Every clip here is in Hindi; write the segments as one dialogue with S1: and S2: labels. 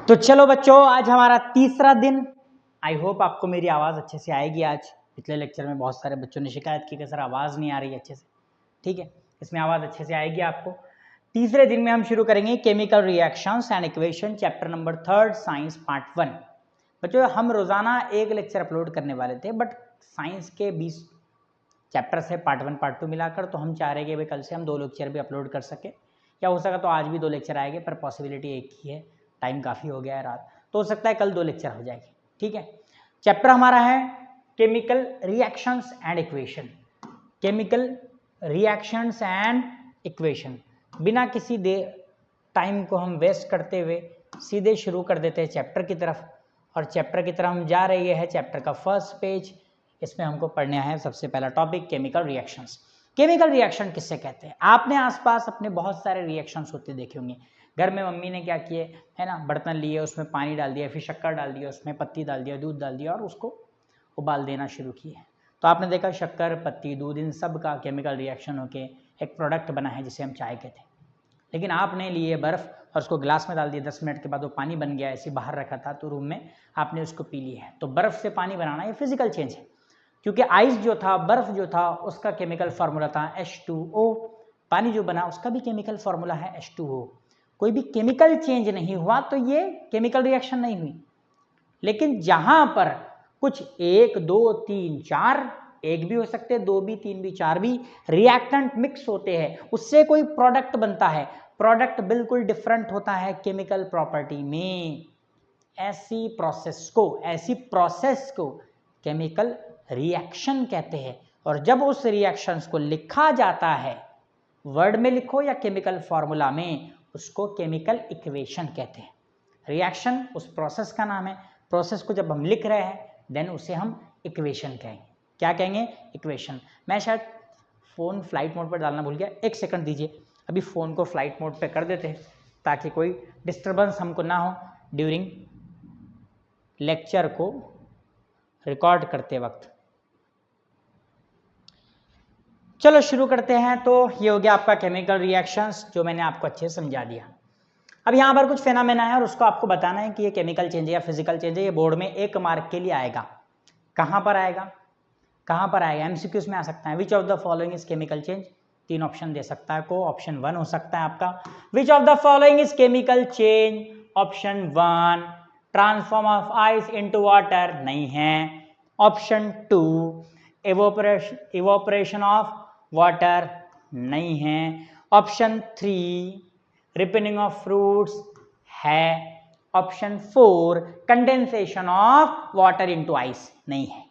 S1: तो चलो बच्चों, आज हमारा तीसरा दिन। आई होप आपको मेरी आवाज़ अच्छे से आएगी। आज पिछले लेक्चर में बहुत सारे बच्चों ने शिकायत की कि सर आवाज़ नहीं आ रही अच्छे से। ठीक है, इसमें आवाज़ अच्छे से आएगी आपको। तीसरे दिन में हम शुरू करेंगे chemical reactions and equation, chapter number 3 science part 1। बच्चों, हम रोज़ाना एक लेक्चर अपलोड करने वाले थे, बट साइंस के 20 चैप्टर से पार्ट 1 पार्ट 2 मिलाकर, तो हम चाह रहे हैं कि कल से हम 2 लेक्चर भी अपलोड कर सके, या हो सका तो आज भी 2 लेक्चर आएंगे, पर पॉसिबिलिटी एक ही है, टाइम काफ़ी हो गया है रात, तो हो सकता है कल 2 लेक्चर हो जाएंगे। ठीक है, चैप्टर हमारा है chemical reactions and equation. Chemical reactions and equation. बिना किसी टाइम को हम वेस्ट करते हुए सीधे शुरू कर देते हैं चैप्टर की तरफ, और चैप्टर की तरफ हम जा रहे हैं। चैप्टर का फर्स्ट पेज, इसमें हमको पढ़ना है सबसे पहला topic chemical reactions. Chemical reaction किससे कहते हैं? आपने आसपास अपने बहुत सारे रिएक्शंस होते देखे होंगे। घर में मम्मी ने क्या किए है ना, बर्तन लिए, उसमें पानी डाल दिया, फिर शक्कर डाल दिया, उसमें पत्ती डाल दिया, दूध डाल दिया, और उसको उबाल देना शुरू किए। तो आपने देखा शक्कर, पत्ती, दूध, इन सब का केमिकल रिएक्शन होके एक प्रोडक्ट बना है जिसे हम चाय कहते हैं। लेकिन आपने लिए बर्फ़ और उसको गिलास में डाल दिया, 10 मिनट के बाद वो पानी बन गया, ऐसे बाहर रखा था तो रूम में, आपने उसको पी लिया है। तो बर्फ़ से पानी बनाना ये फिजिकल चेंज है, क्योंकि आइस जो था, बर्फ़ जो था, उसका केमिकल फार्मूला था H2O। पानी जो बना उसका भी केमिकल फार्मूला है H2O। कोई भी केमिकल चेंज नहीं हुआ तो ये केमिकल रिएक्शन नहीं हुई। लेकिन जहां पर कुछ 1, 2, 3, 4, एक भी हो सकते हैं, 2 भी, 3 भी, 4 भी रिएक्टेंट मिक्स होते हैं, उससे कोई प्रोडक्ट बनता है। प्रोडक्ट बिल्कुल डिफरेंट होता है केमिकल प्रॉपर्टी में। ऐसी प्रोसेस को केमिकल रिएक्शन कहते हैं। और जब उस रिएक्शंस को लिखा जाता है, वर्ड में लिखो या केमिकल फॉर्मूला में, उसको केमिकल इक्वेशन कहते हैं। रिएक्शन उस प्रोसेस का नाम है। प्रोसेस को जब हम लिख रहे हैं देन उसे हम इक्वेशन कहेंगे। क्या कहेंगे? इक्वेशन। मैं शायद फ़ोन फ्लाइट मोड पर डालना भूल गया, 1 सेकंड दीजिए। अभी फ़ोन को फ्लाइट मोड पे कर देते हैं ताकि कोई डिस्टर्बेंस हमको ना हो ड्यूरिंग लेक्चर को रिकॉर्ड करते वक्त। चलो शुरू करते हैं। तो ये हो गया आपका केमिकल रिएक्शंस, जो मैंने आपको अच्छे से समझा दिया। अब यहाँ पर कुछ फेनामेना है और उसको आपको बताना है कि ये केमिकल चेंज है या फिजिकल चेंज है। ये बोर्ड में 1 मार्क के लिए आएगा। कहाँ पर आएगा? कहाँ पर आएगा? MCQs में आ सकता है। Which of the following is chemical change? 3 option दे सकता है को। ऑप्शन 1 हो सकता है आपका which of the following is chemical change. Option 1 transform of ice into water, नहीं है। ऑप्शन 2 इवोपरेशन ऑफ वाटर, नहीं है। ऑप्शन 3 रिपनिंग ऑफ फ्रूट्स, है। Option 4 condensation of water into ice, नहीं है।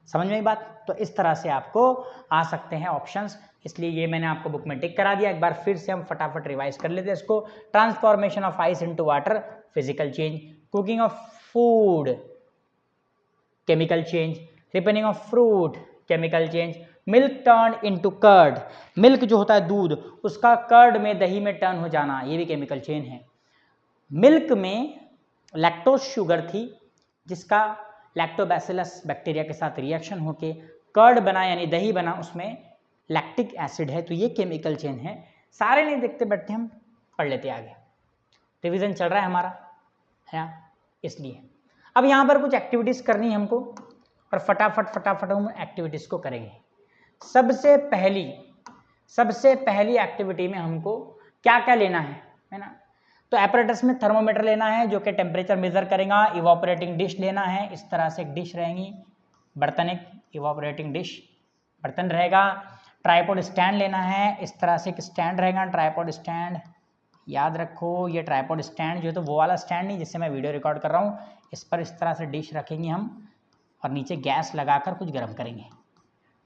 S1: समझ में बात? तो इस तरह से आपको आ सकते हैं ऑप्शंस, इसलिए ये मैंने आपको बुक में टिक करा दिया। एक बार फिर से हम फटाफट रिवाइज कर लेते हैं इसको। Transformation of ice into water, physical change. Cooking of food, chemical change. Ripening of fruit, chemical change. Milk turn into curd, milk जो होता है दूध, उसका कर्ड में, दही में टर्न हो जाना, ये भी केमिकल चेंज है। मिल्क में लैक्टोज शुगर थी, जिसका लैक्टोबैसिलस बैक्टीरिया के साथ रिएक्शन होके कर्ड बना, यानी दही बना, उसमें लैक्टिक एसिड है, तो ये केमिकल चेंज है। सारे नहीं देखते बैठते, हम पढ़ लेते आगे, रिवीजन चल रहा है हमारा, है इसलिए। अब यहाँ पर कुछ एक्टिविटीज करनी है हमको, और फटाफट हम एक्टिविटीज को करेंगे। सबसे पहली एक्टिविटी में हमको क्या क्या लेना है ना? तो एपरेटस में थर्मोमीटर लेना है जो कि टेम्परेचर मेजर करेगा। इवोपरेटिंग डिश लेना है, इस तरह से एक डिश रहेगी, बर्तन, एक इवोपरेटिंग डिश बर्तन रहेगा। ट्राइपॉड स्टैंड लेना है, इस तरह से एक स्टैंड रहेगा, ट्राइपॉड स्टैंड। याद रखो ये ट्राइपॉड स्टैंड जो है, तो वो वाला स्टैंड नहीं जिससे मैं वीडियो रिकॉर्ड कर रहा हूँ। इस पर इस तरह से डिश रखेंगे हम, और नीचे गैस लगाकर कुछ गर्म करेंगे।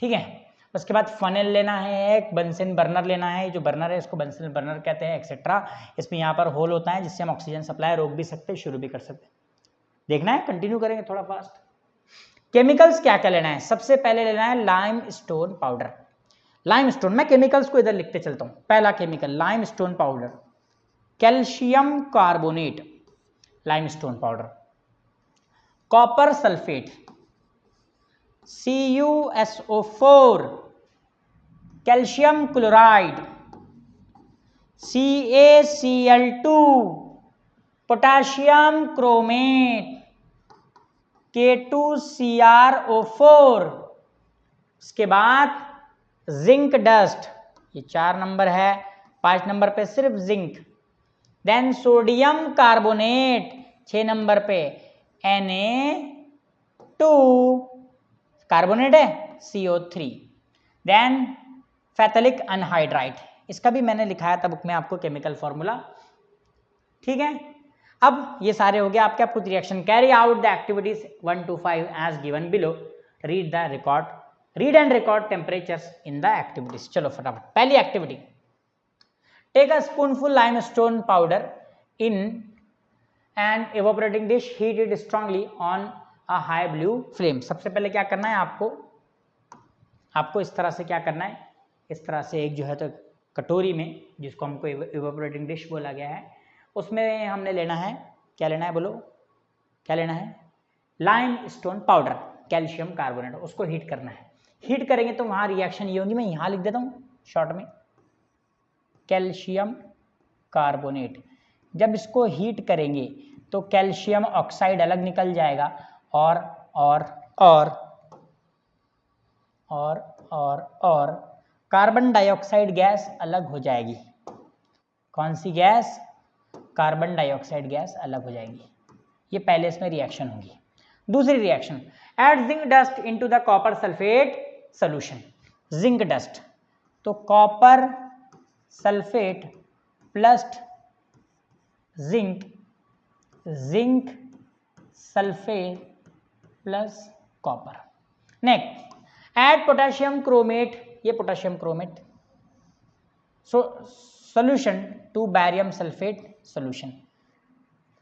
S1: ठीक है, उसके बाद फनेल लेना है, एक बंसन बर्नर लेना है। जो बर्नर है इसको बंसन बर्नर कहते हैं, एक्सेट्रा। इसमें यहाँ पर होल होता है जिससे हम ऑक्सीजन सप्लाई रोक भी सकते हैं, शुरू भी कर सकते हैं। देखना है, कंटिन्यू करेंगे थोड़ा फास्ट। केमिकल्स क्या क्या लेना है? सबसे पहले लेना है lime stone powder. Lime stone, मैं केमिकल्स को इधर लिखते चलता हूँ। पहला chemical lime stone powder, calcium carbonate, lime stone powder. Copper sulphate, CuSO4, calcium chloride, CaCl2, potassium chromate K2CrO4, उसके बाद जिंक डस्ट, ये 4 नंबर है, 5 नंबर पे सिर्फ zinc. Then sodium carbonate 6 number पे Na2 कार्बोनेट है CO3। देन फैथलिक अनहाइड्राइड, इसका भी मैंने लिखाया था बुक में आपको केमिकल फॉर्मूला, ठीक है। अब ये सारे हो गए आपके, आप कुछ reaction. Carry out the activities 1 to 5 as given below, read and record temperatures in the activities. चलो फटाफट, पहली activity, take a spoonful limestone powder in an evaporating dish, heat it strongly on a high blue flame. सबसे पहले क्या करना है आपको इस तरह से क्या करना है, इस तरह से एक जो है तो कटोरी में, जिसको हमको इवेपोरेटिंग डिश बोला गया है, उसमें हमने लेना है, क्या लेना है बोलो, क्या लेना है, lime stone powder, calcium carbonate, उसको हीट करना है। हीट करेंगे तो वहाँ रिएक्शन ये होगी, मैं यहाँ लिख देता हूँ शॉर्ट में, कैल्शियम कार्बोनेट। जब इसको हीट करेंगे तो कैल्शियम ऑक्साइड अलग निकल जाएगा और कार्बन डाइऑक्साइड गैस अलग हो जाएगी। कौन सी गैस, कार्बन डाइऑक्साइड गैस अलग हो जाएगी। ये पहले इसमें रिएक्शन होगी। दूसरी reaction, add zinc dust into the copper sulphate solution. Zinc dust, तो copper sulphate plus zinc sulphate plus copper. Next, add potassium chromate, ये potassium chromate solution to barium sulphate solution.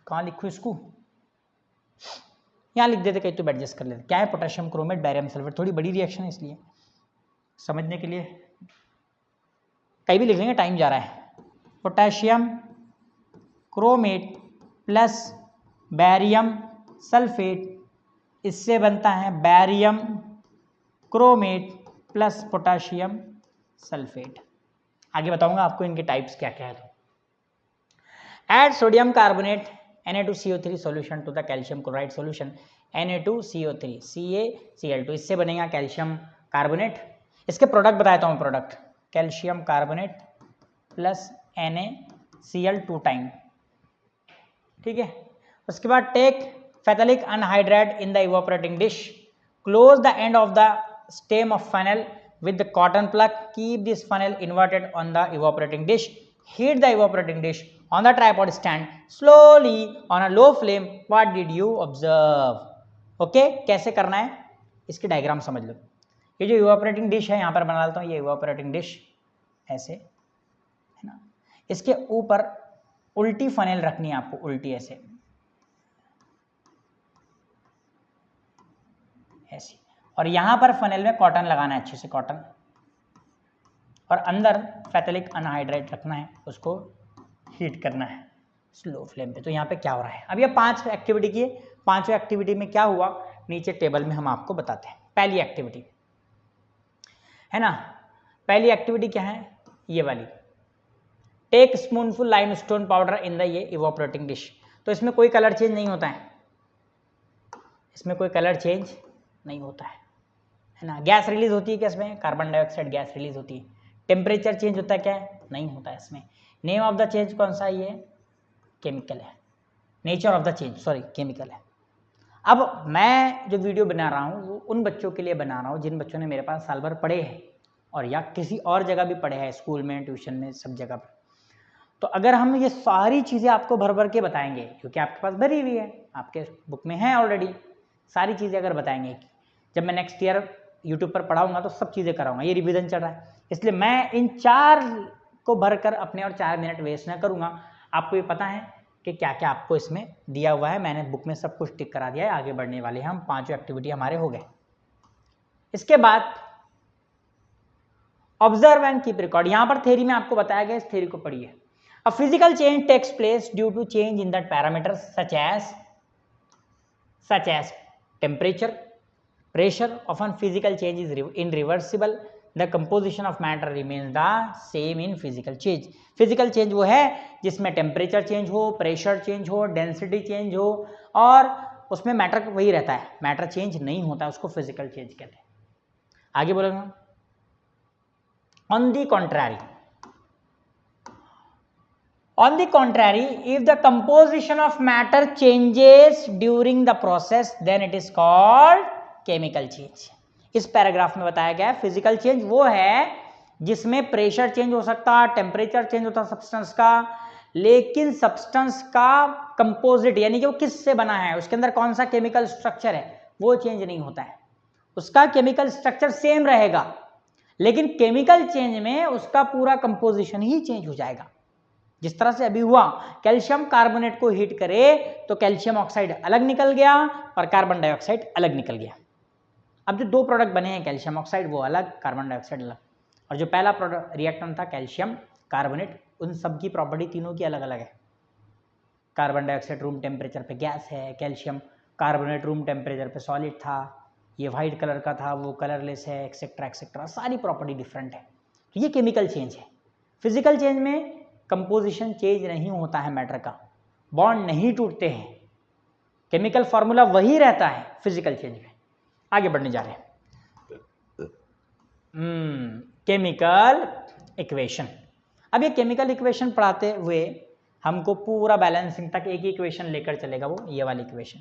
S1: कहाँ लिखूँ इसको, यहाँ लिख देते, कहीं तो एडजस्ट कर लेते। क्या है पोटेशियम क्रोमेट बैरियम सल्फेट, थोड़ी बड़ी रिएक्शन है इसलिए समझने के लिए कहीं भी लिख लेंगे, टाइम जा रहा है। Potassium chromate plus barium sulphate, इससे बनता है barium chromate plus potassium sulphate. आगे बताऊंगा आपको इनके टाइप्स क्या क्या है। तो add sodium carbonate Na2CO3 solution to the calcium chloride solution Na2CO3 CaCl2, इससे बनेगा कैल्शियम कार्बोनेट। इसके प्रोडक्ट बताता हूँ, product calcium carbonate plus NaCl2 time, ठीक है। उसके बाद take phthalic anhydride in the evaporating dish, close the end of the stem of funnel with the cotton plug, keep this funnel inverted on the evaporating dish, heat the evaporating dish on the tripod stand slowly on a low flame. What did you observe? Okay, कैसे करना है इसकी डायग्राम समझ लो। ये जो इवेपोरेटिंग डिश है यहाँ पर बना लेता हूँ, ये इवेपोरेटिंग डिश ऐसे है ना, इसके ऊपर उल्टी फनेल रखनी है आपको, उल्टी ऐसे ऐसी, और यहाँ पर फनेल में कॉटन लगाना है, अच्छे से कॉटन, और अंदर फैथलिक अनहाइड्राइड रखना है, उसको हीट करना है स्लो फ्लेम पे। तो यहाँ पे क्या हो रहा है, अब ये 5 एक्टिविटी की है, 5वें एक्टिविटी में क्या हुआ नीचे टेबल में हम आपको बताते हैं। पहली एक्टिविटी है ना, पहली एक्टिविटी क्या है, ये वाली, take spoonful limestone powder in the ये इवेपोरेटिंग डिश। तो इसमें कोई कलर चेंज नहीं होता है, इसमें कोई कलर चेंज नहीं होता है ना। गैस रिलीज होती है क्या इसमें, कार्बन डाइऑक्साइड गैस रिलीज होती है। टेम्परेचर चेंज होता है क्या, नहीं होता है इसमें। नेम ऑफ द चेंज कौन सा, ये केमिकल है, nature of the change sorry chemical है। अब मैं जो वीडियो बना रहा हूँ वो उन बच्चों के लिए बना रहा हूँ जिन बच्चों ने मेरे पास साल भर पढ़े हैं और या किसी और जगह भी पढ़े हैं, स्कूल में, ट्यूशन में, सब जगह पर। तो अगर हम ये सारी चीज़ें आपको भर भर के बताएंगे, क्योंकि आपके पास भरी हुई है, आपके बुक में है ऑलरेडी, सारी चीज़ें अगर बताएंगे, जब मैं नेक्स्ट ईयर यूट्यूब पर पढ़ाऊंगा तो सब चीज़ें कराऊंगा। ये रिवीजन चल रहा है, इसलिए मैं इन 4 को भरकर अपने और 4 मिनट वेस्ट ना करूंगा। आपको ये पता है कि क्या क्या आपको इसमें दिया हुआ है, मैंने बुक में सब कुछ टिक करा दिया है। आगे बढ़ने वाले हैं हम, 5 एक्टिविटी हमारे हो गए। इसके बाद ऑब्जर्व एंड कीप रिकॉर्ड। यहाँ पर थ्योरी में आपको बताया गया, इस थ्योरी को पढ़िए। A physical change takes place due to change in that parameters such as temperature, pressure. Often physical change is irreversible, the composition of matter remains the same in physical change. Physical change वो है जिसमें टेम्परेचर चेंज हो, प्रेशर चेंज हो, डेंसिटी चेंज हो, और उसमें मैटर वही रहता है, मैटर चेंज नहीं होता, उसको फिजिकल चेंज कहते हैं। आगे बोलेंगे, on the contrary, if the composition of matter changes during the process, then it is called chemical change। इस पैराग्राफ में बताया गया है फिजिकल चेंज वो है जिसमें प्रेशर चेंज हो सकता है, टेम्परेचर चेंज होता है सब्सटेंस का, लेकिन सब्सटेंस का कंपोजिट यानी कि वो किससे बना है, उसके अंदर कौन सा केमिकल स्ट्रक्चर है, वो चेंज नहीं होता है। उसका केमिकल स्ट्रक्चर सेम रहेगा, लेकिन केमिकल चेंज में उसका पूरा कंपोजिशन ही चेंज हो जाएगा। जिस तरह से अभी हुआ, कैल्शियम कार्बोनेट को हीट करे तो कैल्शियम ऑक्साइड अलग निकल गया और कार्बन डाइऑक्साइड अलग निकल गया। अब जो दो प्रोडक्ट बने हैं कैल्शियम ऑक्साइड वो अलग, कार्बन डाइऑक्साइड अलग, और जो पहला प्रोडक्ट रिएक्टेंट था कैल्शियम कार्बोनेट, उन सब की प्रॉपर्टी तीनों की अलग अलग है। कार्बन डाइऑक्साइड रूम टेम्परेचर पे गैस है, कैल्शियम कार्बोनेट रूम टेम्परेचर पे सॉलिड था, ये वाइट कलर का था वो कलरलेस है, एक्सेट्रा एक्सेट्रा, सारी प्रॉपर्टी डिफरेंट है। तो ये केमिकल चेंज है। फिजिकल चेंज में कंपोजिशन चेंज नहीं होता है मैटर का, बॉन्ड नहीं टूटते हैं, केमिकल फॉर्मूला वही रहता है फिजिकल चेंज में। आगे बढ़ने जा रहे हैं, केमिकल इक्वेशन। अब ये केमिकल इक्वेशन पढ़ाते हुए हमको पूरा बैलेंसिंग तक एक ही इक्वेशन लेकर चलेगा, वो ये वाली इक्वेशन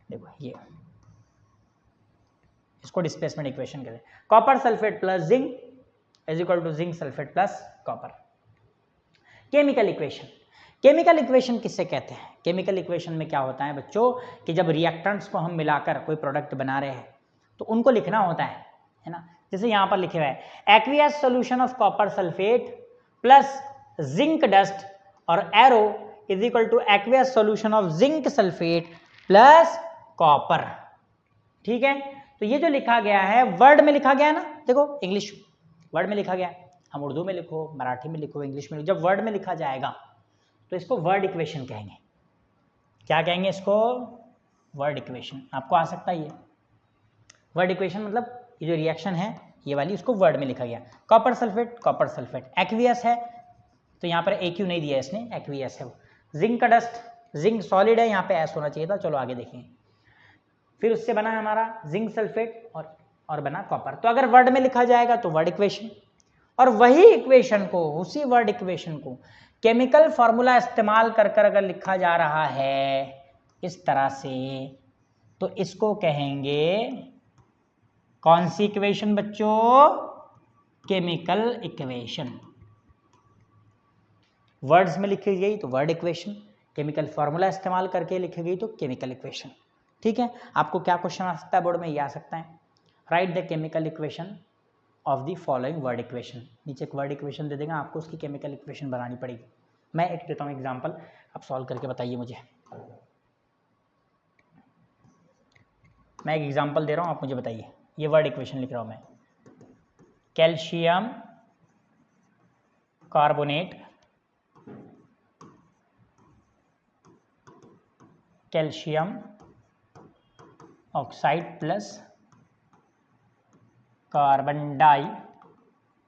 S1: देखो, ये इसको डिस्प्लेसमेंट इक्वेशन कहते हैं। Copper sulphate plus zinc is equal to zinc sulphate plus copper. Chemical equation, chemical equation किससे कहते हैं? केमिकल इक्वेशन में क्या होता है बच्चों कि जब रिएक्टेंट्स को हम मिलाकर कोई प्रोडक्ट बना रहे हैं तो उनको लिखना होता है ना। जैसे यहाँ पर लिखे हुए है aqueous solution of copper sulphate plus zinc dust और arrow is equal to aqueous solution of zinc sulphate plus copper. ठीक है, तो ये जो लिखा गया है वर्ड में लिखा गया है ना, देखो इंग्लिश वर्ड में लिखा गया है, हम उर्दू में लिखो, मराठी में लिखो, इंग्लिश में लिखो, जब वर्ड में लिखा जाएगा तो इसको वर्ड इक्वेशन कहेंगे। क्या कहेंगे इसको? Word equation. आपको आ सकता है ये वर्ड इक्वेशन, मतलब ये जो रिएक्शन है ये वाली, उसको वर्ड में लिखा गया। कॉपर सल्फेट एक्वियस है, तो यहाँ पर एक्यू नहीं दिया इसने, एक्वियस है वो। जिंक का डस्ट, जिंक सॉलिड है, यहाँ पे एस होना चाहिए था, चलो आगे देखेंगे। फिर उससे बना हमारा जिंक सल्फेट और बना कॉपर। तो अगर वर्ड में लिखा जाएगा तो वर्ड इक्वेशन, और वही इक्वेशन को, उसी वर्ड इक्वेशन को केमिकल फॉर्मूला इस्तेमाल कर कर अगर लिखा जा रहा है इस तरह से, तो इसको कहेंगे कौन सी इक्वेशन बच्चों? Chemical equation. वर्ड्स में लिखी गई तो वर्ड इक्वेशन, केमिकल फॉर्मूला इस्तेमाल करके लिखी गई तो केमिकल इक्वेशन। ठीक है, आपको क्या क्वेश्चन आ सकता है बोर्ड में? ये आ सकता है, right the chemical equation of the following word equation. नीचे एक वर्ड इक्वेशन दे देगा, आपको उसकी केमिकल इक्वेशन बनानी पड़ेगी। मैं एक देता हूँ एग्जांपल, आप सॉल्व करके बताइए मुझे। मैं एक एग्जांपल दे रहा हूँ, आप मुझे बताइए। ये वर्ड इक्वेशन लिख रहा हूँ मैं, calcium carbonate, calcium oxide plus carbon die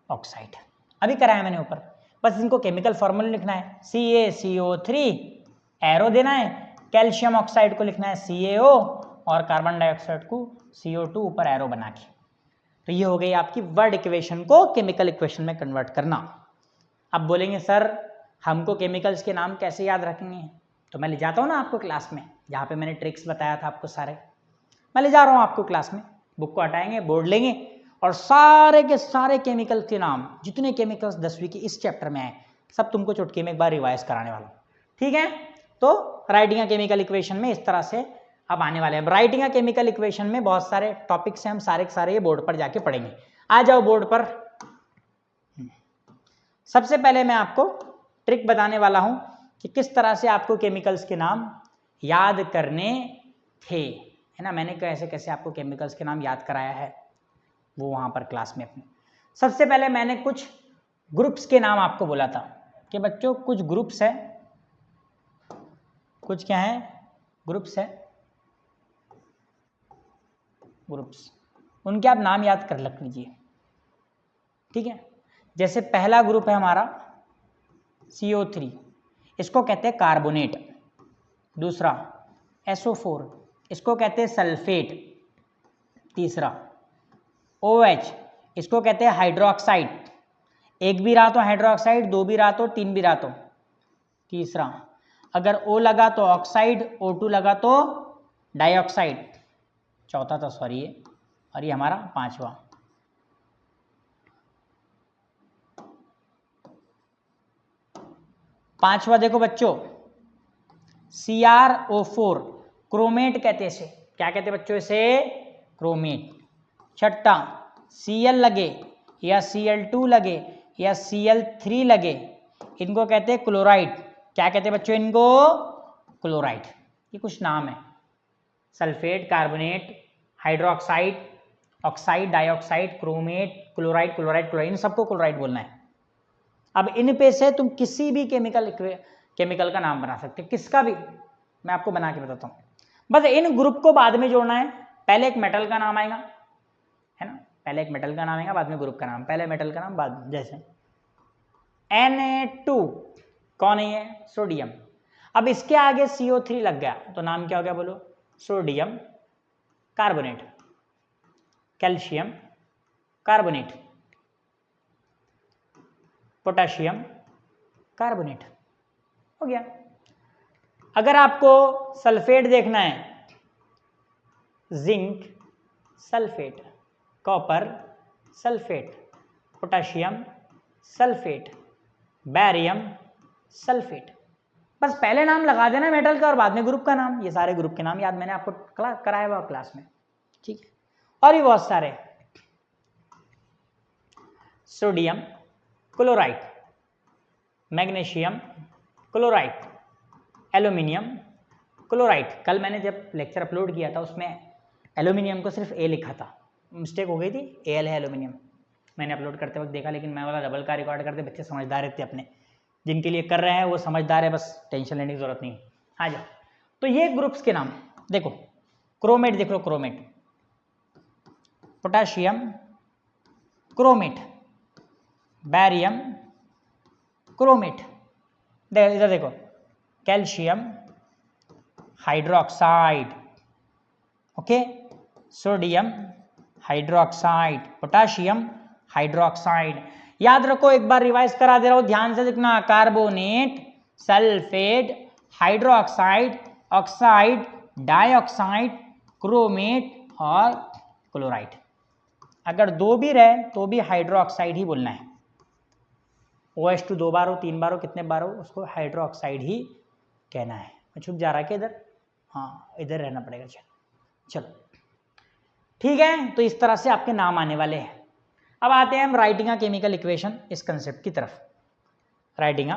S1: oxide. अभी कराया मैंने ऊपर, बस इनको केमिकल फॉर्मूला लिखना है, CaCO3, एरो देना है, कैल्शियम ऑक्साइड को लिखना है CaO और कार्बन डाइऑक्साइड को CO2 ऊपर एरो बना के। तो ये हो गई आपकी वर्ड इक्वेशन को केमिकल इक्वेशन में कन्वर्ट करना। अब बोलेंगे सर हमको केमिकल्स के नाम कैसे याद रखेंगे? तो मैं ले जाता हूँ ना आपको क्लास में, जहाँ पे मैंने ट्रिक्स बताया था आपको सारे, मैं ले जा रहा हूँ आपको क्लास में। बुक को हटाएंगे, बोर्ड लेंगे और सारे के सारे केमिकल के नाम, जितने केमिकल्स 10वीं की इस चैप्टर में आए, सब तुमको चुटकी में एक बार रिवाइज कराने वाला हूँ। ठीक है, तो राइटिंग अ केमिकल इक्वेशन में इस तरह से अब आने वाले हैं। राइटिंग अ केमिकल इक्वेशन में बहुत सारे टॉपिक्स हैं, हम सारे के सारे ये बोर्ड पर जाके पढ़ेंगे। आ जाओ बोर्ड पर। सबसे पहले मैं आपको ट्रिक बताने वाला हूं कि किस तरह से आपको केमिकल्स के नाम याद करने थे, है ना। मैंने कैसे कैसे आपको केमिकल्स के नाम याद कराया है वो वहां पर क्लास में अपने। सबसे पहले मैंने कुछ ग्रुप्स के नाम आपको बोला था कि बच्चों कुछ ग्रुप्स है, कुछ क्या है, ग्रुप्स है, ग्रुप्स, उनके आप नाम याद कर लग लीजिए। ठीक है। जैसे पहला ग्रुप है हमारा CO3, इसको कहते हैं कार्बोनेट। दूसरा SO4, इसको कहते हैं सल्फेट। तीसरा OH, इसको कहते हैं हाइड्रोक्साइड। एक भी रहा तो हाइड्रोक्साइड, दो भी रहा तो, तीन भी रहा तो। तीसरा अगर O लगा तो ऑक्साइड, O2 लगा तो डाइऑक्साइड। चौथा था सॉरी ये, और ये हमारा पांचवा। पांचवा देखो बच्चों, CrO4, क्रोमेट कहते हैं इसे। क्या कहते हैं बच्चों इसे? क्रोमेट। छठा Cl लगे या Cl2 लगे या Cl3 लगे, इनको कहते हैं क्लोराइड। क्या कहते हैं बच्चों इनको? क्लोराइड। ये कुछ नाम है, sulphate, carbonate, hydroxide, oxide, dioxide, chromate, chloride, chloride, chloride, इन सबको क्लोराइड बोलना है। अब इन पे से तुम किसी भी केमिकल का नाम बना सकते हो, किसका भी, मैं आपको बना के बताता हूँ। बस इन ग्रुप को बाद में जोड़ना है। पहले एक मेटल का नाम आएगा, है ना, पहले एक मेटल का नाम आएगा, बाद में ग्रुप का नाम, पहले मेटल का नाम बाद। जैसे Na2 कौन है ये? सोडियम। अब इसके आगे CO3 लग गया तो नाम क्या हो गया बोलो? Sodium carbonate, calcium carbonate, potassium carbonate, हो गया। अगर आपको सल्फेट देखना है, zinc sulphate, copper sulphate, potassium sulphate, barium sulphate. बस पहले नाम लगा देना मेटल का और बाद में ग्रुप का नाम। ये सारे ग्रुप के नाम याद मैंने आपको कराया हुआ क्लास में, ठीक है। और भी बहुत सारे, sodium chloride, magnesium chloride, aluminium chloride. कल मैंने जब लेक्चर अपलोड किया था उसमें एल्यूमिनियम को सिर्फ ए लिखा था, मिस्टेक हो गई थी, Al है एल्यूमिनियम। मैंने अपलोड करते वक्त देखा, लेकिन मैं वाला डबल का रिकॉर्ड करते, बच्चे समझदार थे अपने, जिनके लिए कर रहे हैं वो समझदार है, बस टेंशन लेने की जरूरत नहीं। आ जाओ, तो ये ग्रुप्स के नाम देखो। क्रोमेट देख लो, chromate, potassium chromate, barium chromate, इधर देखो, calcium hydroxide, okay, sodium hydroxide, potassium hydroxide. याद रखो, एक बार रिवाइज करा दे रहा हूं, ध्यान से देखना। Carbonate, sulphate, hydroxide, oxide, dioxide, chromate और क्लोराइड। अगर दो भी रहे तो भी हाइड्रोक्साइड ही बोलना है। OH2 दो बार हो, तीन बार हो, कितने बार हो, उसको हाइड्रोक्साइड ही कहना है। मैं छुप जा रहा है कि इधर, हाँ इधर रहना पड़ेगा। चलो ठीक है, तो इस तरह से आपके नाम आने वाले हैं। अब आते हैं हम राइटिंग अ केमिकल इक्वेशन, इस कंसेप्ट की तरफ। राइटिंग अ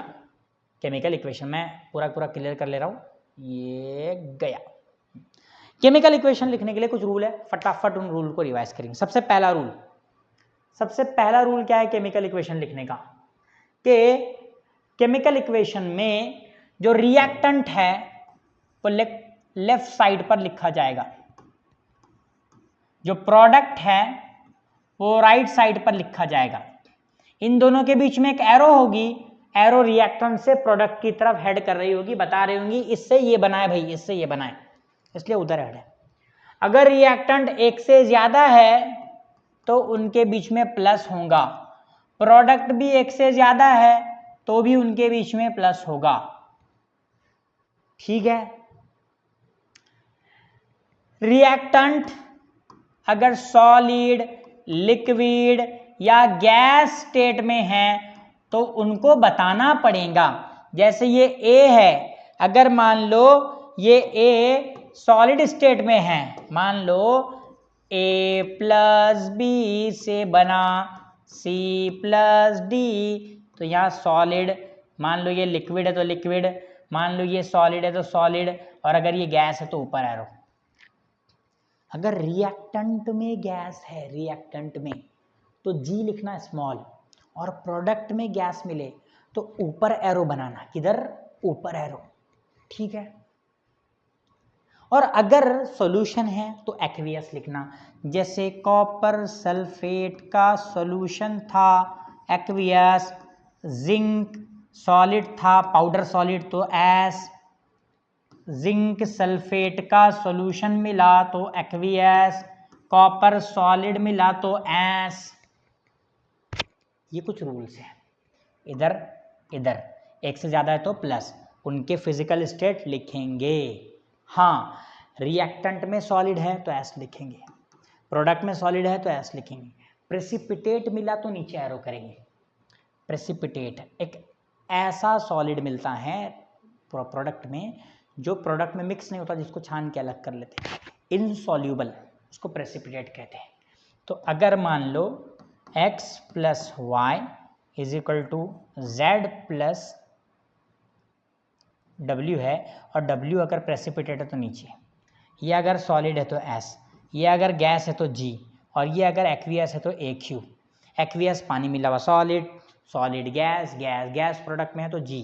S1: केमिकल इक्वेशन मैं पूरा क्लियर कर ले रहा हूँ। ये गया। केमिकल इक्वेशन लिखने के लिए कुछ रूल है, फटाफट उन रूल को रिवाइज करेंगे। सबसे पहला रूल क्या है केमिकल इक्वेशन लिखने का? कि केमिकल इक्वेशन में जो रिएक्टेंट है वो लेफ्ट साइड पर लिखा जाएगा, जो प्रोडक्ट है वो राइट साइड पर लिखा जाएगा। इन दोनों के बीच में एक एरो होगी, एरो रिएक्टेंट से प्रोडक्ट की तरफ हेड कर रही होगी, बता रही होंगी इससे ये बना है भाई, इससे ये बना है, इसलिए उधर हेड है। अगर रिएक्टेंट एक से ज्यादा है तो उनके बीच में प्लस होगा, प्रोडक्ट भी एक से ज्यादा है तो भी उनके बीच में प्लस होगा, ठीक है। रिएक्टेंट अगर सॉलिड, लिक्विड या गैस स्टेट में है तो उनको बताना पड़ेगा। जैसे ये A है, अगर मान लो ये A सॉलिड स्टेट में है, मान लो A+B से बना C+D, तो यहाँ सॉलिड, मान लो ये लिक्विड है तो लिक्विड, मान लो ये सॉलिड है तो सॉलिड, और अगर ये गैस है तो ऊपर एरो। अगर रिएक्टेंट में गैस है, रिएक्टेंट में, तो G लिखना स्मॉल, और प्रोडक्ट में गैस मिले तो ऊपर एरो बनाना, किधर? ऊपर एरो, ठीक है। और अगर सॉल्यूशन है तो एक्वियस लिखना। जैसे कॉपर सल्फेट का सॉल्यूशन था एक्वियस, जिंक सॉलिड था पाउडर सॉलिड तो एस, जिंक सल्फेट का सॉल्यूशन मिला तो एक्वियस, कॉपर सॉलिड मिला तो एस। ये कुछ रूल्स हैं। इधर इधर एक से ज़्यादा है तो प्लस, उनके फिजिकल स्टेट लिखेंगे। हाँ, रिएक्टेंट में सॉलिड है तो एस लिखेंगे, प्रोडक्ट में सॉलिड है तो एस लिखेंगे, प्रेसिपिटेट मिला तो नीचे एरो करेंगे। प्रेसिपिटेट एक ऐसा सॉलिड मिलता है प्रोडक्ट में जो प्रोडक्ट में मिक्स नहीं होता, जिसको छान के अलग कर लेते हैं, इनसॉल्यूबल, उसको प्रेसिपिटेट कहते हैं। तो अगर मान लो x plus Y is equal to Z plus W है, और W अगर प्रेसिपिटेट है तो नीचे, ये अगर सॉलिड है तो S, ये अगर गैस है तो G, और ये अगर एक्वियस है तो AQ। एक्वियस पानी मिला हुआ solid, solid gas, gas gas product में है तो G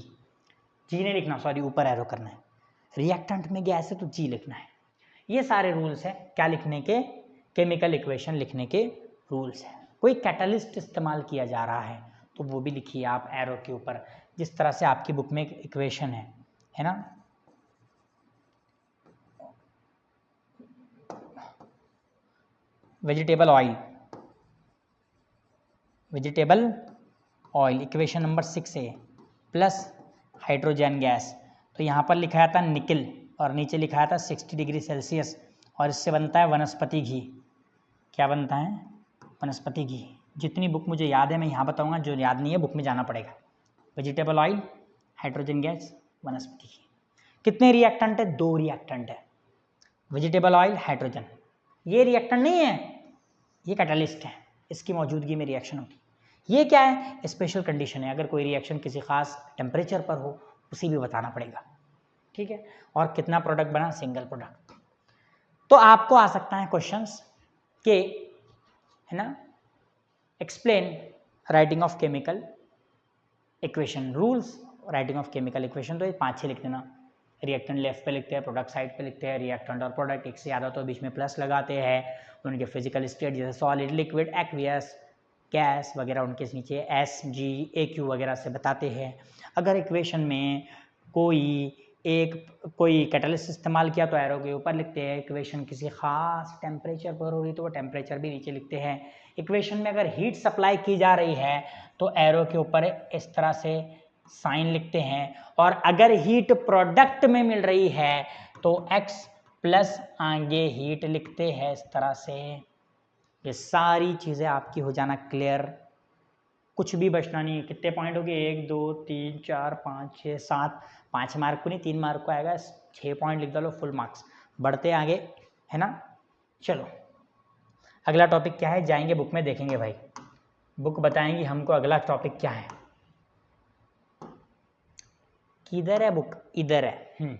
S1: नहीं लिखना, सॉरी ऊपर एरो करना है। रिएक्टेंट में गैस है तो G लिखना है। ये सारे रूल्स हैं क्या लिखने के, केमिकल इक्वेशन लिखने के रूल्स हैं। कोई कैटलिस्ट इस्तेमाल किया जा रहा है तो वो भी लिखिए आप एरो के ऊपर, जिस तरह से आपकी बुक में एक इक्वेशन है ना। वेजिटेबल ऑयल इक्वेशन नंबर 6 है, प्लस हाइड्रोजन गैस, तो यहाँ पर लिखाया था निकल और नीचे लिखाया था 60 डिग्री सेल्सियस, और इससे बनता है वनस्पति घी। क्या बनता है? वनस्पति घी। जितनी बुक मुझे याद है मैं यहाँ बताऊँगा, जो याद नहीं है बुक में जाना पड़ेगा। वेजिटेबल ऑयल, हाइड्रोजन गैस, वनस्पति घी। कितने रिएक्टेंट है? 2 रिएक्टेंट है, वेजिटेबल ऑयल, हाइड्रोजन। ये रिएक्टेंट नहीं है, ये कैटलिस्ट है, इसकी मौजूदगी में रिएक्शन होगी। ये क्या है? स्पेशल कंडीशन है, अगर कोई रिएक्शन किसी खास टेम्परेचर पर हो उसी भी बताना पड़ेगा, ठीक है। और कितना प्रोडक्ट बना? Single product. तो आपको आ सकता है क्वेश्चंस के, है ना, explain writing of chemical equation rules, writing of chemical equation, तो ये 5-6 लिख देना। रिएक्टेंट लेफ्ट पे लिखते हैं, प्रोडक्ट साइड पे लिखते हैं, रिएक्टेंट और प्रोडक्ट एक से ज़्यादा तो बीच में प्लस लगाते हैं, उनके फिजिकल स्टेट जैसे सॉलिड, लिक्विड, एक्वियस, गैस वगैरह उनके नीचे एस, जी, AQ वगैरह से बताते हैं। अगर इक्वेशन में कोई कैटलिस्ट इस्तेमाल किया तो एरो के ऊपर लिखते हैं। इक्वेशन किसी खास टेम्परेचर पर हो रही तो वो टेम्परेचर भी नीचे लिखते हैं। इक्वेशन में अगर हीट सप्लाई की जा रही है तो एरो के ऊपर इस तरह से साइन लिखते हैं, और अगर हीट प्रोडक्ट में मिल रही है तो x प्लस आगे हीट लिखते हैं इस तरह से। ये सारी चीज़ें आपकी हो जाना क्लियर, कुछ भी बचना नहीं है। कितने पॉइंट हो गए? 1 2 3 4 5 6 7, 5 मार्क को नहीं 3 मार्क को आएगा, 6 पॉइंट लिख डालो, फुल मार्क्स। बढ़ते आगे, है ना। चलो अगला टॉपिक क्या है, जाएंगे बुक में देखेंगे भाई, बुक बताएंगी हमको अगला टॉपिक क्या है। किधर है बुक? इधर है।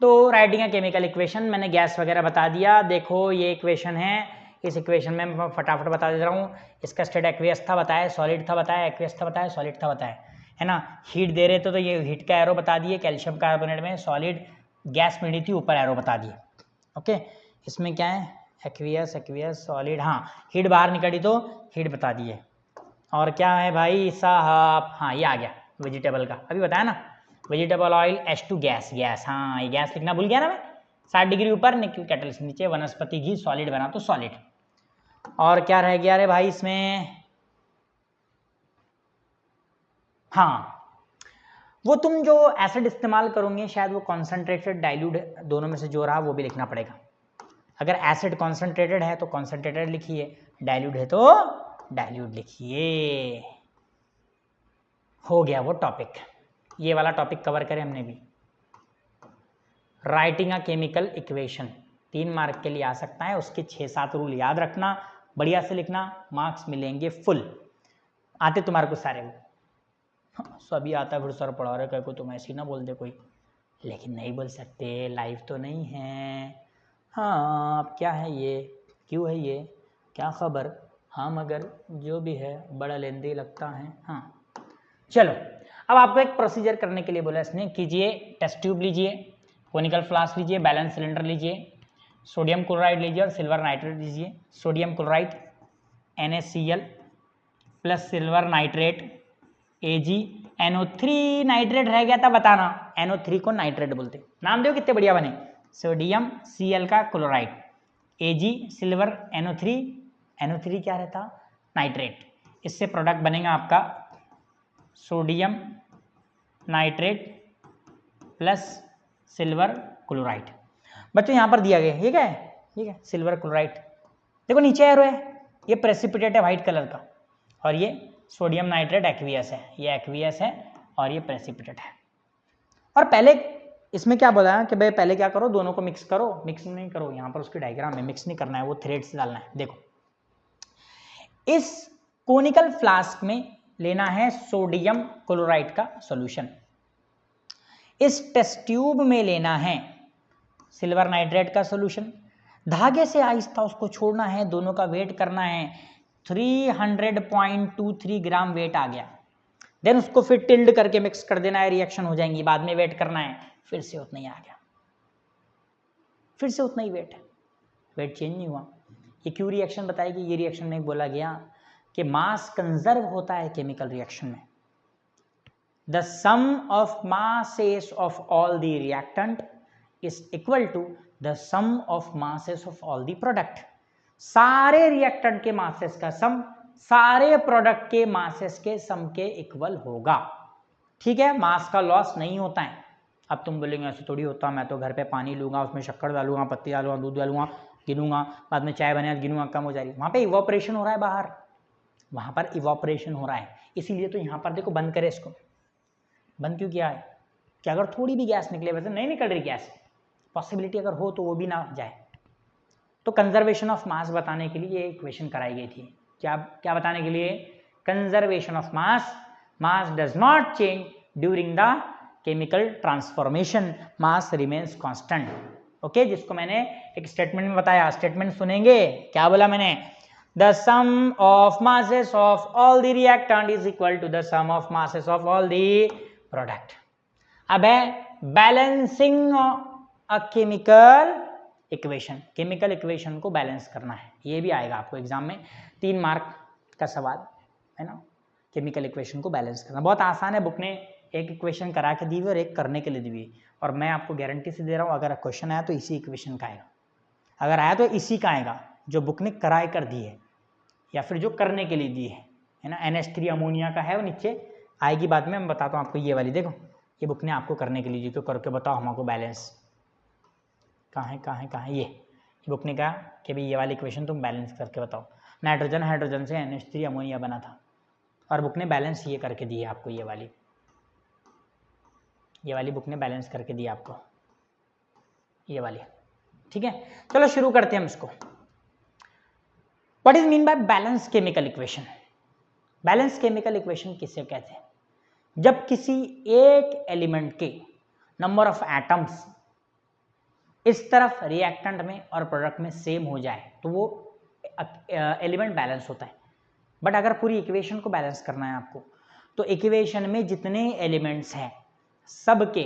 S1: तो राइटिंग है केमिकल इक्वेशन, मैंने गैस वगैरह बता दिया। देखो ये इक्वेशन है, इस इक्वेशन में मैं फटाफट बता दे रहा हूँ। इसका स्टेट एक्वियस था बताया, सॉलिड था बताया, एक्वियस था बताया, सॉलिड था बताया, है ना। हीट दे रहे थे तो ये हीट का एरो बता दिए, कैल्शियम कार्बोनेट में सॉलिड गैस मिली थी, ऊपर एरो बता दिए। ओके, इसमें क्या है? एक्वियस, एक्वियस, सॉलिड, हाँ हीट बाहर निकली तो हीट बता दिए। और क्या है भाई साहब? हाँ ये आ गया वेजिटेबल का, अभी बताया ना, vegetable oil H2 gas, gas, हाँ ये गैस लिखना भूल गया ना मैं। 60 डिग्री ऊपर, निकल कैटलिस्ट नीचे, वनस्पति घी, सॉलिड बना तो सॉलिड। और क्या रह गया रे भाई इसमें? हाँ वो तुम जो एसिड इस्तेमाल करोगे शायद वो कॉन्सेंट्रेटेड, डाइल्यूट, दोनों में से जो रहा वो भी लिखना पड़ेगा। अगर एसिड कॉन्सेंट्रेटेड है तो कॉन्सेंट्रेटेड लिखिए, डाइल्यूट है तो डाइल्यूट लिखिए। हो गया वो टॉपिक, ये वाला टॉपिक कवर करें हमने भी। Writing a chemical equation 3 mark के लिए आ सकता है, उसके 6-7 रूल याद रखना, बढ़िया से लिखना, मार्क्स मिलेंगे फुल। आते तुम्हारे को सारे वो? सभी आता है, फिर सर पढ़ा रहे कह को तुम ऐसी ना बोल दे कोई, लेकिन नहीं बोल सकते, लाइव तो नहीं है। हाँ अब क्या है ये, क्यों है ये, क्या खबर, हाँ मगर जो भी है बड़ा लेंदी लगता है। हाँ चलो, अब आपको एक प्रोसीजर करने के लिए बोला इसने, कीजिए टेस्ट ट्यूब लीजिए, कोनिकल फ्लास्क लीजिए, बैलेंस सिलेंडर लीजिए, सोडियम क्लोराइड लीजिए और सिल्वर नाइट्रेट लीजिए। Sodium chloride NaCl plus silver nitrate Ag, NO3 nitrate रह गया था बताना, NO3 को नाइट्रेट बोलते, नाम दो कितने बढ़िया बने, सोडियम Cl का क्लोराइड, Ag सिल्वर, NO3 क्या रहता, नाइट्रेट। इससे प्रोडक्ट बनेगा आपका sodium nitrate plus silver chloride. बच्चों यहाँ पर दिया गया है, ठीक है, सिल्वर क्लोराइड। देखो नीचे एरो है, ये प्रेसिपिटेट है व्हाइट कलर का, और ये सोडियम नाइट्रेट एक्वियस है, ये एक्वियस है और ये प्रेसिपिटेट है। और पहले इसमें क्या बोला है कि भाई पहले क्या करो, दोनों को मिक्स करो, मिक्स नहीं करो, यहाँ पर उसकी डायग्राम में मिक्स नहीं करना है, वो थ्रेड से डालना है। देखो इस कोनिकल फ्लास्क में लेना है सोडियम क्लोराइड का सॉल्यूशन, इस टेस्ट ट्यूब में लेना है सिल्वर नाइट्रेट का सॉल्यूशन, धागे से आहिस्ता उसको छोड़ना है, दोनों का वेट करना है, 300.23 ग्राम वेट आ गया, देन उसको फिर टिल्ड करके मिक्स कर देना है, रिएक्शन हो जाएंगी, बाद में वेट करना है, फिर से उतना ही आ गया, फिर से उतना ही वेट है, वेट चेंज नहीं हुआ। ये क्यों रिएक्शन बताएगी, ये रिएक्शन में बोला गया कि मास कंजर्व होता है केमिकल रिएक्शन में, the sum of masses of all the reactant is equal to the sum of masses of all the product. सारे रिएक्टेंट के मासेस का सम सारे प्रोडक्ट के मासेस के सम के इक्वल होगा, ठीक है, मास का लॉस नहीं होता है। अब तुम बोलेंगे ऐसे थोड़ी होता, मैं तो घर पे पानी लूंगा, उसमें शक्कर डालूंगा, पत्ती डालूंगा, दूध डालूंगा, गिनूंगा, बाद में चाय बने गिनूंगा, कम हो जाएगी, वहां पे इवोपरेशन हो रहा है बाहर, वहां पर इवोपरेशन हो रहा है, इसीलिए तो यहाँ पर देखो बंद करे, इसको बंद क्यों किया है कि अगर थोड़ी भी गैस निकले, वैसे नहीं निकल रही गैस, पॉसिबिलिटी अगर हो तो वो भी ना जाए, तो कंजर्वेशन ऑफ मास बताने के लिए ये इक्वेशन कराई गई थी। क्या बताने के लिए, conservation of mass, mass does not change during the chemical transformation, mass remains constant. Okay, जिसको मैंने एक स्टेटमेंट में बताया, स्टेटमेंट सुनेंगे, क्या बोला मैंने, the sum of masses of all the reactant is equal to the sum of masses of all the product. अब है balancing a chemical equation, chemical equation को बैलेंस करना है, ये भी आएगा आपको एग्जाम में, 3 मार्क का सवाल है ना, केमिकल इक्वेशन को बैलेंस करना बहुत आसान है, बुक ने एक इक्वेशन करा के दी हुई और एक करने के लिए दी हुई, और मैं आपको गारंटी से दे रहा हूँ अगर क्वेश्चन आया तो इसी इक्वेशन का आएगा, अगर आया तो इसी का आएगा जो बुक ने कराए कर दी है या फिर जो करने के लिए दी है ना, NH3 अमोनिया का है, वो नीचे आएगी बाद में, मैं बताता हूँ आपको, ये वाली देखो, ये बुक ने आपको करने के लिए दी, तो करके बताओ हमको बैलेंस कहाँ है, ये बुक ने कहा कि भाई ये वाली इक्वेशन तुम बैलेंस करके बताओ, नाइट्रोजन हाइड्रोजन से NH3 अमोनिया बना था, और बुक ने बैलेंस ये करके दी है आपको, ये वाली बुक ने बैलेंस करके दी आपको, ये वाली, ठीक है। चलो शुरू करते हैं हम इसको। What is mean by balance chemical equation, balance chemical equation किसे कहते हैं, जब किसी एक एलिमेंट के नंबर ऑफ एटम्स इस तरफ रिएक्टेंट में और प्रोडक्ट में सेम हो जाए तो वो एलिमेंट बैलेंस होता है। बट अगर पूरी इक्वेशन को बैलेंस करना है आपको, तो इक्वेशन में जितने एलिमेंट्स हैं सबके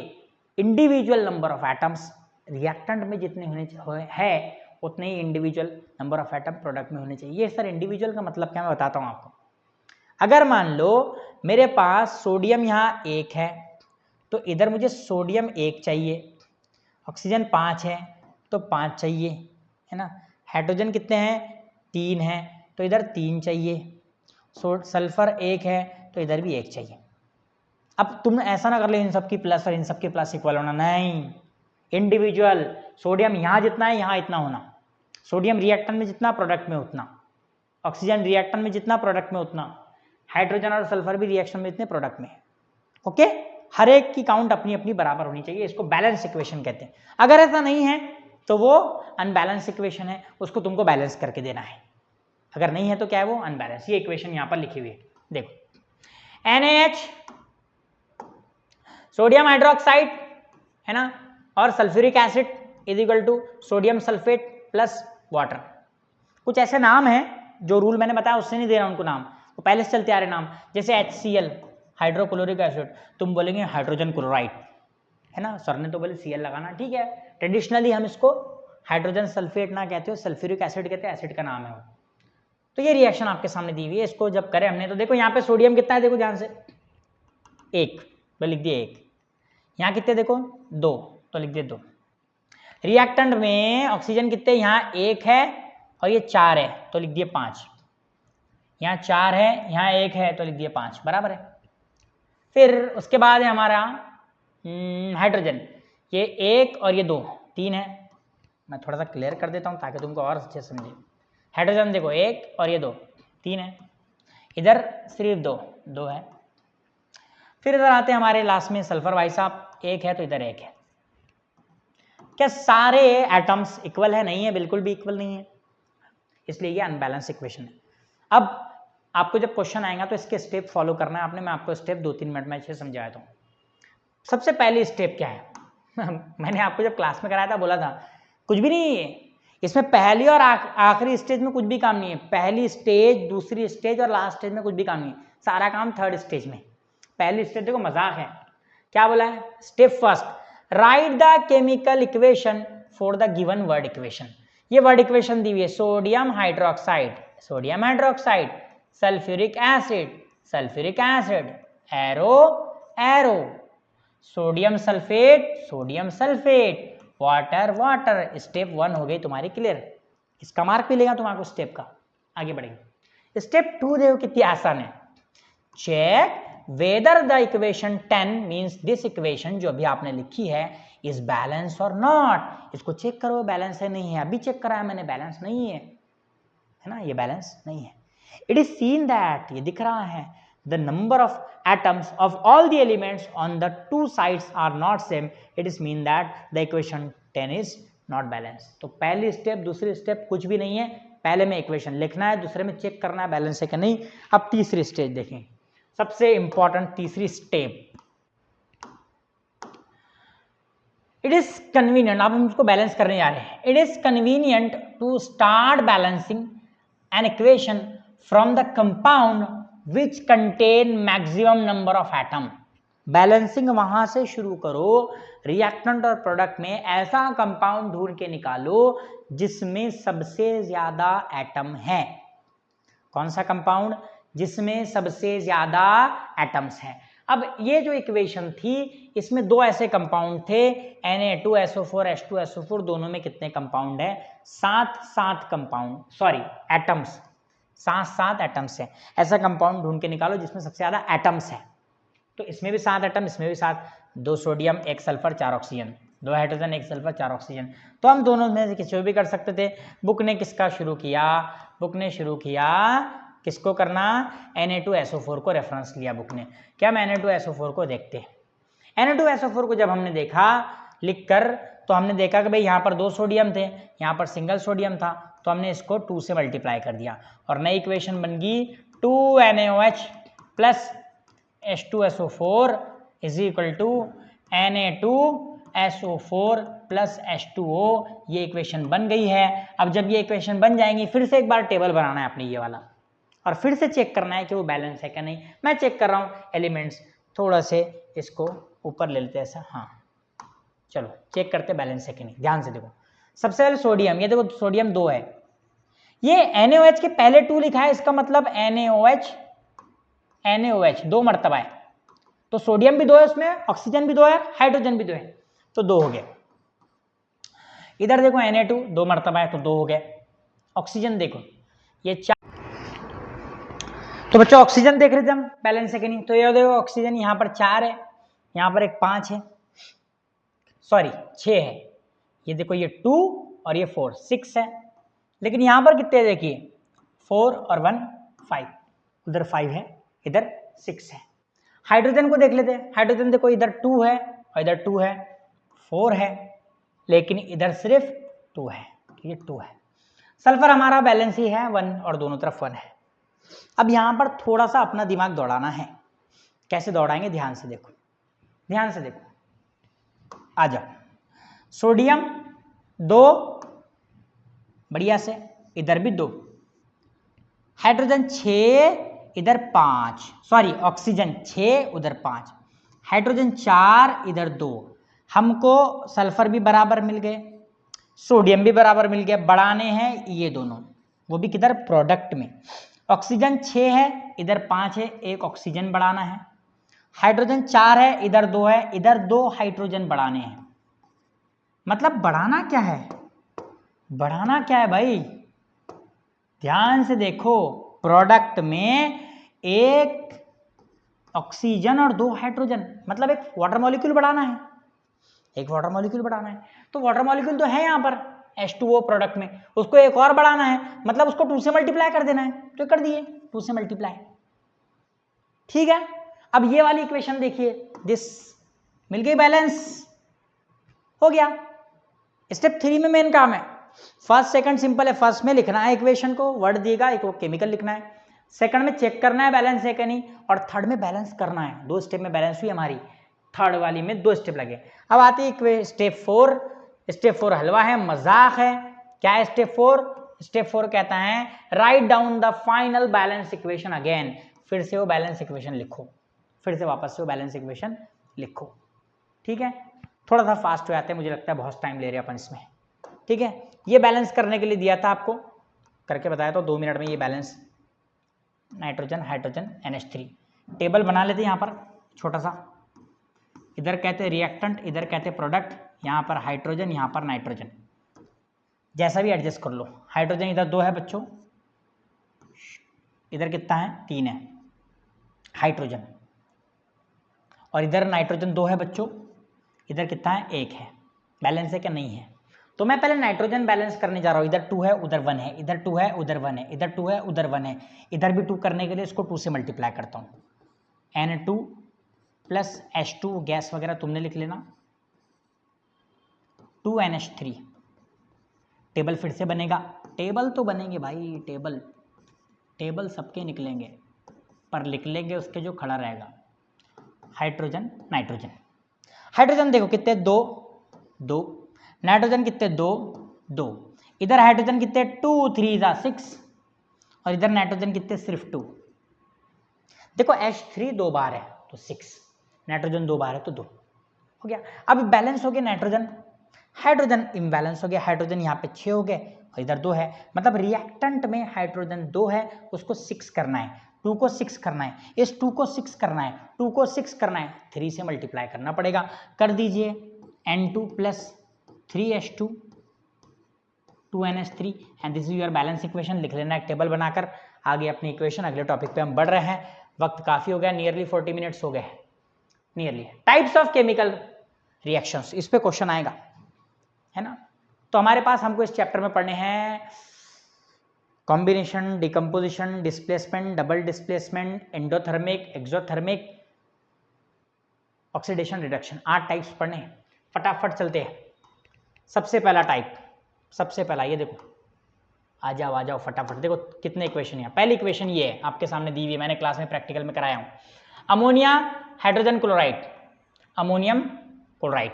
S1: individual number of atoms reactant में जितने होने हैं उतने ही individual number of atom product में होने चाहिए। ये सर इंडिविजुअल का मतलब क्या, मैं बताता हूँ आपको। अगर मान लो मेरे पास सोडियम यहाँ 1 है तो इधर मुझे सोडियम 1 चाहिए, ऑक्सीजन 5 है तो 5 चाहिए, है ना, हाइड्रोजन कितने हैं 3 हैं तो इधर 3 चाहिए, सल्फर 1 है तो इधर भी 1 चाहिए। अब तुम ऐसा ना कर लो इन सब की प्लस और इन सब के प्लस इक्वल होना, नहीं, इंडिविजुअल, सोडियम यहाँ जितना है यहाँ इतना होना, सोडियम रिएक्टेंट में जितना प्रोडक्ट में उतना, ऑक्सीजन रिएक्टेंट में जितना प्रोडक्ट में उतना, हाइड्रोजन और सल्फर भी रिएक्शन में इतने प्रोडक्ट में। ओके, हर एक की काउंट अपनी अपनी बराबर होनी चाहिए, इसको बैलेंस इक्वेशन कहते हैं। अगर ऐसा नहीं है तो वो अनबैलेंस इक्वेशन है, उसको तुमको बैलेंस करके देना है, अगर नहीं है तो क्या है वो अनबैलेंस। ये इक्वेशन यहाँ पर लिखी हुई है, देखो NaH सोडियम हाइड्रोक्साइड है ना, और sulphuric acid is equal to sodium sulphate plus water. कुछ ऐसे नाम हैं जो रूल मैंने बताया उससे नहीं दे रहा उनको नाम, वो पहले से चलते आ रहे नाम, जैसे HCl हाइड्रोक्लोरिक एसिड, तुम बोलेंगे हाइड्रोजन क्लोराइड, है ना, सर ने तो बोले Cl लगाना, ठीक है, ट्रेडिशनली हम इसको हाइड्रोजन सल्फेट ना कहते हो, सल्फ्यूरिक एसिड कहते हैं, एसिड का नाम है वो। तो ये रिएक्शन आपके सामने दी हुई है, इसको जब करें हमने तो देखो यहाँ पे सोडियम कितना है, देखो ध्यान से 1 तो लिख दिए 1, यहाँ कितने देखो 2 तो लिख दिए 2। रिएक्टेंट में ऑक्सीजन कितने, यहाँ 1 है और ये 4 है तो लिख दिए 5, यहाँ 4 है यहाँ 1 है तो लिख दिए 5, बराबर है। फिर उसके बाद है हमारा हाइड्रोजन, ये 1 और ये 2 3 है, मैं थोड़ा सा क्लियर कर देता हूँ ताकि तुमको और अच्छे से समझे। हाइड्रोजन देखो 1 और ये 2 3 है, इधर सिर्फ 2 है। फिर इधर आते हैं हमारे लास्ट में सल्फर, भाई साहब 1 है तो इधर 1 है। क्या सारे एटम्स इक्वल है? नहीं है, बिल्कुल भी इक्वल नहीं है, इसलिए ये अनबैलेंस इक्वेशन है। अब आपको जब क्वेश्चन आएगा तो इसके स्टेप फॉलो करना है आपने, मैं आपको स्टेप 2-3 मिनट में अच्छे समझाया था। सबसे पहली स्टेप क्या है मैंने आपको जब क्लास में कराया था बोला था कुछ भी नहीं है इसमें, पहली और आखिरी स्टेज में कुछ भी काम नहीं है, पहली स्टेज, दूसरी स्टेज और लास्ट स्टेज में कुछ भी काम नहीं है, सारा काम थर्ड स्टेज में। पहली स्टेज देखो मजाक है, क्या बोला है, step first, right the chemical equation for the given word equation. ये वर्ड इक्वेशन दी हुई है, sodium hydroxide, sodium hydroxide, sulphuric acid, sulphuric acid, arrow arrow, sodium sulphate, sodium sulphate, water water. Step 1 हो गई तुम्हारी क्लियर, इसका मार्क मिलेगा तुम्हारे स्टेप का। आगे बढ़ेंगे, स्टेप 2 देखो कितनी आसान है, check whether the equation 10 means this equation जो अभी आपने लिखी है इज बैलेंस और नॉट। इसको चेक करो बैलेंस है नहीं है, अभी चेक कराया मैंने, बैलेंस नहीं है, है ना, ये बैलेंस नहीं है। इट इज सीन दैट, ये दिख रहा है, the number of atoms of all the elements on the two sides are not same, it is mean that the equation 10 is not balanced। तो पहली स्टेप दूसरी स्टेप कुछ भी नहीं है, पहले में इक्वेशन लिखना है, दूसरे में चेक करना है बैलेंस है कि नहीं। अब तीसरी स्टेज देखें, सबसे इंपॉर्टेंट तीसरी स्टेप, इट इज कन्वीनियंट, अब हम इसको बैलेंस करने जा रहे हैं, it is convenient to start balancing an equation from the compound which contain maximum number of atom। Balancing वहां से शुरू करो, रिएक्टेंट और प्रोडक्ट में ऐसा कंपाउंड ढूंढ के निकालो जिसमें सबसे ज्यादा एटम है। कौन सा कंपाउंड? जिसमें सबसे ज्यादा एटम्स हैं। अब ये जो इक्वेशन थी इसमें 2 ऐसे कंपाउंड थे, Na2SO4 H2SO4, दोनों में कितने कंपाउंड है? 7 कंपाउंड, सॉरी एटम्स, 7 एटम्स है। ऐसा कंपाउंड ढूंढ के निकालो जिसमें सबसे ज्यादा एटम्स है। तो इसमें भी 7 एटम, इसमें भी 7, 2 sodium 1 sulphur 4 oxygen, 2 hydrogen 1 sulphur 4 oxygen. तो हम दोनों में से किसी भी कर सकते थे। बुक ने किसका शुरू किया? बुक ने शुरू किया किसको करना? Na2SO4 को रेफरेंस लिया बुक ने। क्या हम Na2SO4 को देखते हैं। Na2SO4 को जब हमने देखा लिख कर तो हमने देखा कि भाई यहाँ पर 2 सोडियम थे, यहाँ पर सिंगल सोडियम था, तो हमने इसको 2 से मल्टीप्लाई कर दिया और नई इक्वेशन बन गई 2NaOH plus H2SO4 is equal to Na2SO4 plus H2O। ये इक्वेशन बन गई है। अब जब ये इक्वेशन बन जाएंगी फिर से एक बार टेबल बनाना है अपने ये वाला और फिर से चेक करना है कि वो बैलेंस है क्या नहीं। मैं चेक कर रहा हूँ एलिमेंट्स, थोड़ा से इसको ऊपर ले लेते हैं ऐसा, हाँ चलो चेक करते बैलेंस है कि नहीं। ध्यान से देखो, सबसे पहले सोडियम, ये देखो सोडियम 2 है, ये NaOH के पहले 2 लिखा है, इसका मतलब NaOH 2 मर्तबा है, तो सोडियम भी 2 है उसमें, ऑक्सीजन भी 2 है, हाइड्रोजन भी 2 है, तो 2 हो गए। इधर देखो Na2 2 मर्तबा है तो 2 हो गए। ऑक्सीजन देखो ये 4, तो बच्चों ऑक्सीजन देख रहे थे हम बैलेंस है कि नहीं। तो ये देखो ऑक्सीजन यहाँ पर 4 है, यहाँ पर एक 5 है, सॉरी 6 है, ये देखो ये 2 और ये 4 6 है, लेकिन यहाँ पर कितने देखिए 4 और 1 5, उधर 5 है इधर 6 है। हाइड्रोजन को देख लेते हैं, हाइड्रोजन देखो इधर 2 है और इधर 2 है, 4 है, लेकिन इधर सिर्फ 2 है, ये 2 है। सल्फर हमारा बैलेंस ही है 1 और दोनों तरफ 1 है। अब यहाँ पर थोड़ा सा अपना दिमाग दौड़ाना है, कैसे दौड़ाएंगे ध्यान से देखो, ध्यान से देखो, आ जाओ। सोडियम 2 बढ़िया से, इधर भी 2, हाइड्रोजन 6 इधर 5, सॉरी ऑक्सीजन 6 उधर 5, हाइड्रोजन 4 इधर 2, हमको सल्फर भी बराबर मिल गए, सोडियम भी बराबर मिल गया, बढ़ाने हैं ये दोनों, वो भी किधर, प्रोडक्ट में। ऑक्सीजन 6 है, इधर 5 है, एक ऑक्सीजन बढ़ाना है। हाइड्रोजन 4 है, इधर 2 है, इधर 2 हाइड्रोजन बढ़ाने हैं। मतलब बढ़ाना क्या है, बढ़ाना क्या है भाई, ध्यान से देखो, प्रोडक्ट में एक ऑक्सीजन और 2 हाइड्रोजन, मतलब एक वाटर मॉलिक्यूल बढ़ाना है, एक वाटर मॉलिक्यूल बढ़ाना है। तो वाटर मॉलिक्यूल तो है यहां पर H2O प्रोडक्ट में, उसको एक और बढ़ाना है, मतलब उसको 2 से मल्टीप्लाई कर देना है, तो कर दिए 2 से मल्टीप्लाई। ठीक है, अब ये वाली इक्वेशन देखिए, दिस मिल गई, बैलेंस हो गया। स्टेप 3 में मेन काम है, फर्स्ट सेकंड सिंपल है, फर्स्ट में लिखना है इक्वेशन को, वर्ड देगा, एक वो केमिकल लिखना है, सेकंड में चेक करना है बैलेंस है कि नहीं, और थर्ड में बैलेंस करना है। 2 स्टेप में बैलेंस हुई हमारी, थर्ड वाली में 2 स्टेप लगे। अब आती है स्टेप 4। स्टेप 4 हलवा है, मजाक है। क्या है स्टेप 4? स्टेप 4 कहता है write down the final balance equation again, फिर से वो बैलेंस इक्वेशन लिखो, फिर से वापस से वो बैलेंस इक्वेशन लिखो। ठीक है, थोड़ा सा फास्ट हो जाते हैं, मुझे लगता है बहुत टाइम ले रहे हैं अपन इसमें। ठीक है, ये बैलेंस करने के लिए दिया था आपको, करके बताया तो 2 मिनट में ये balance, nitrogen hydrogen NH3 table बना लेते हैं यहाँ पर छोटा सा, इधर कहते हैं रिएक्टेंट, इधर कहते हैं प्रोडक्ट, यहाँ पर हाइड्रोजन, यहाँ पर नाइट्रोजन, जैसा भी एडजस्ट कर लो। हाइड्रोजन इधर 2 है बच्चों, इधर कितना है, 3 है हाइड्रोजन, और इधर नाइट्रोजन 2 है बच्चों, इधर कितना है, 1 है। बैलेंस है क्या, नहीं है। तो मैं पहले नाइट्रोजन बैलेंस करने जा रहा हूँ, इधर 2 है उधर 1 है, इधर 2 है उधर 1 है, इधर 2 है उधर 1 है, इधर भी 2 करने के लिए इसको 2 से मल्टीप्लाई करता हूँ, N2 प्लस H2 गैस वगैरह तुमने लिख लेना, 2NH3। टेबल फिर से बनेगा, टेबल तो बनेंगे भाई, टेबल टेबल सबके निकलेंगे, पर लिख लेंगे उसके जो खड़ा रहेगा। हाइड्रोजन नाइट्रोजन, हाइड्रोजन देखो कितने, 2 2, नाइट्रोजन कितने, 2 2, इधर हाइड्रोजन कितने, 2 3 जा 6, और इधर नाइट्रोजन कितने, सिर्फ 2। देखो H3 2 बार है तो 6, नाइट्रोजन 2 बार है तो 2 हो गया। अब बैलेंस हो गया नाइट्रोजन, हाइड्रोजन इम्बैलेंस हो गया, हाइड्रोजन यहाँ पे 6 हो गए और इधर 2 है, मतलब रिएक्टेंट में हाइड्रोजन 2 है, उसको 6 करना है, 2 को 6 करना है, इस 2 को 6 करना है, 2 को 6 करना है, 3 से मल्टीप्लाई करना पड़ेगा। कर दीजिए, N2 plus 3H2 2NH3 and this is your balance equation. लिख लेना एक टेबल बनाकर। आगे अपनी इक्वेशन, अगले टॉपिक पे हम बढ़ रहे हैं, वक्त काफी हो गया, नियरली 40 मिनट्स हो गए, nearly. Types of chemical reactions, इस पे क्वेश्चन आएगा, है ना। तो हमारे पास हमको इस चैप्टर में पढ़ने हैं combination, decomposition, displacement, double displacement, endothermic, exothermic, oxidation, reduction, 8 types पढ़ने हैं। फटाफट चलते हैं। सबसे पहला टाइप, सबसे पहला ये देखो, आ जाओ फटाफट, देखो कितने इक्वेशन है। पहली इक्वेशन ये है, आपके सामने दी हुई है, मैंने क्लास में प्रैक्टिकल में कराया हूं। Ammonia hydrogen chloride, ammonium chloride,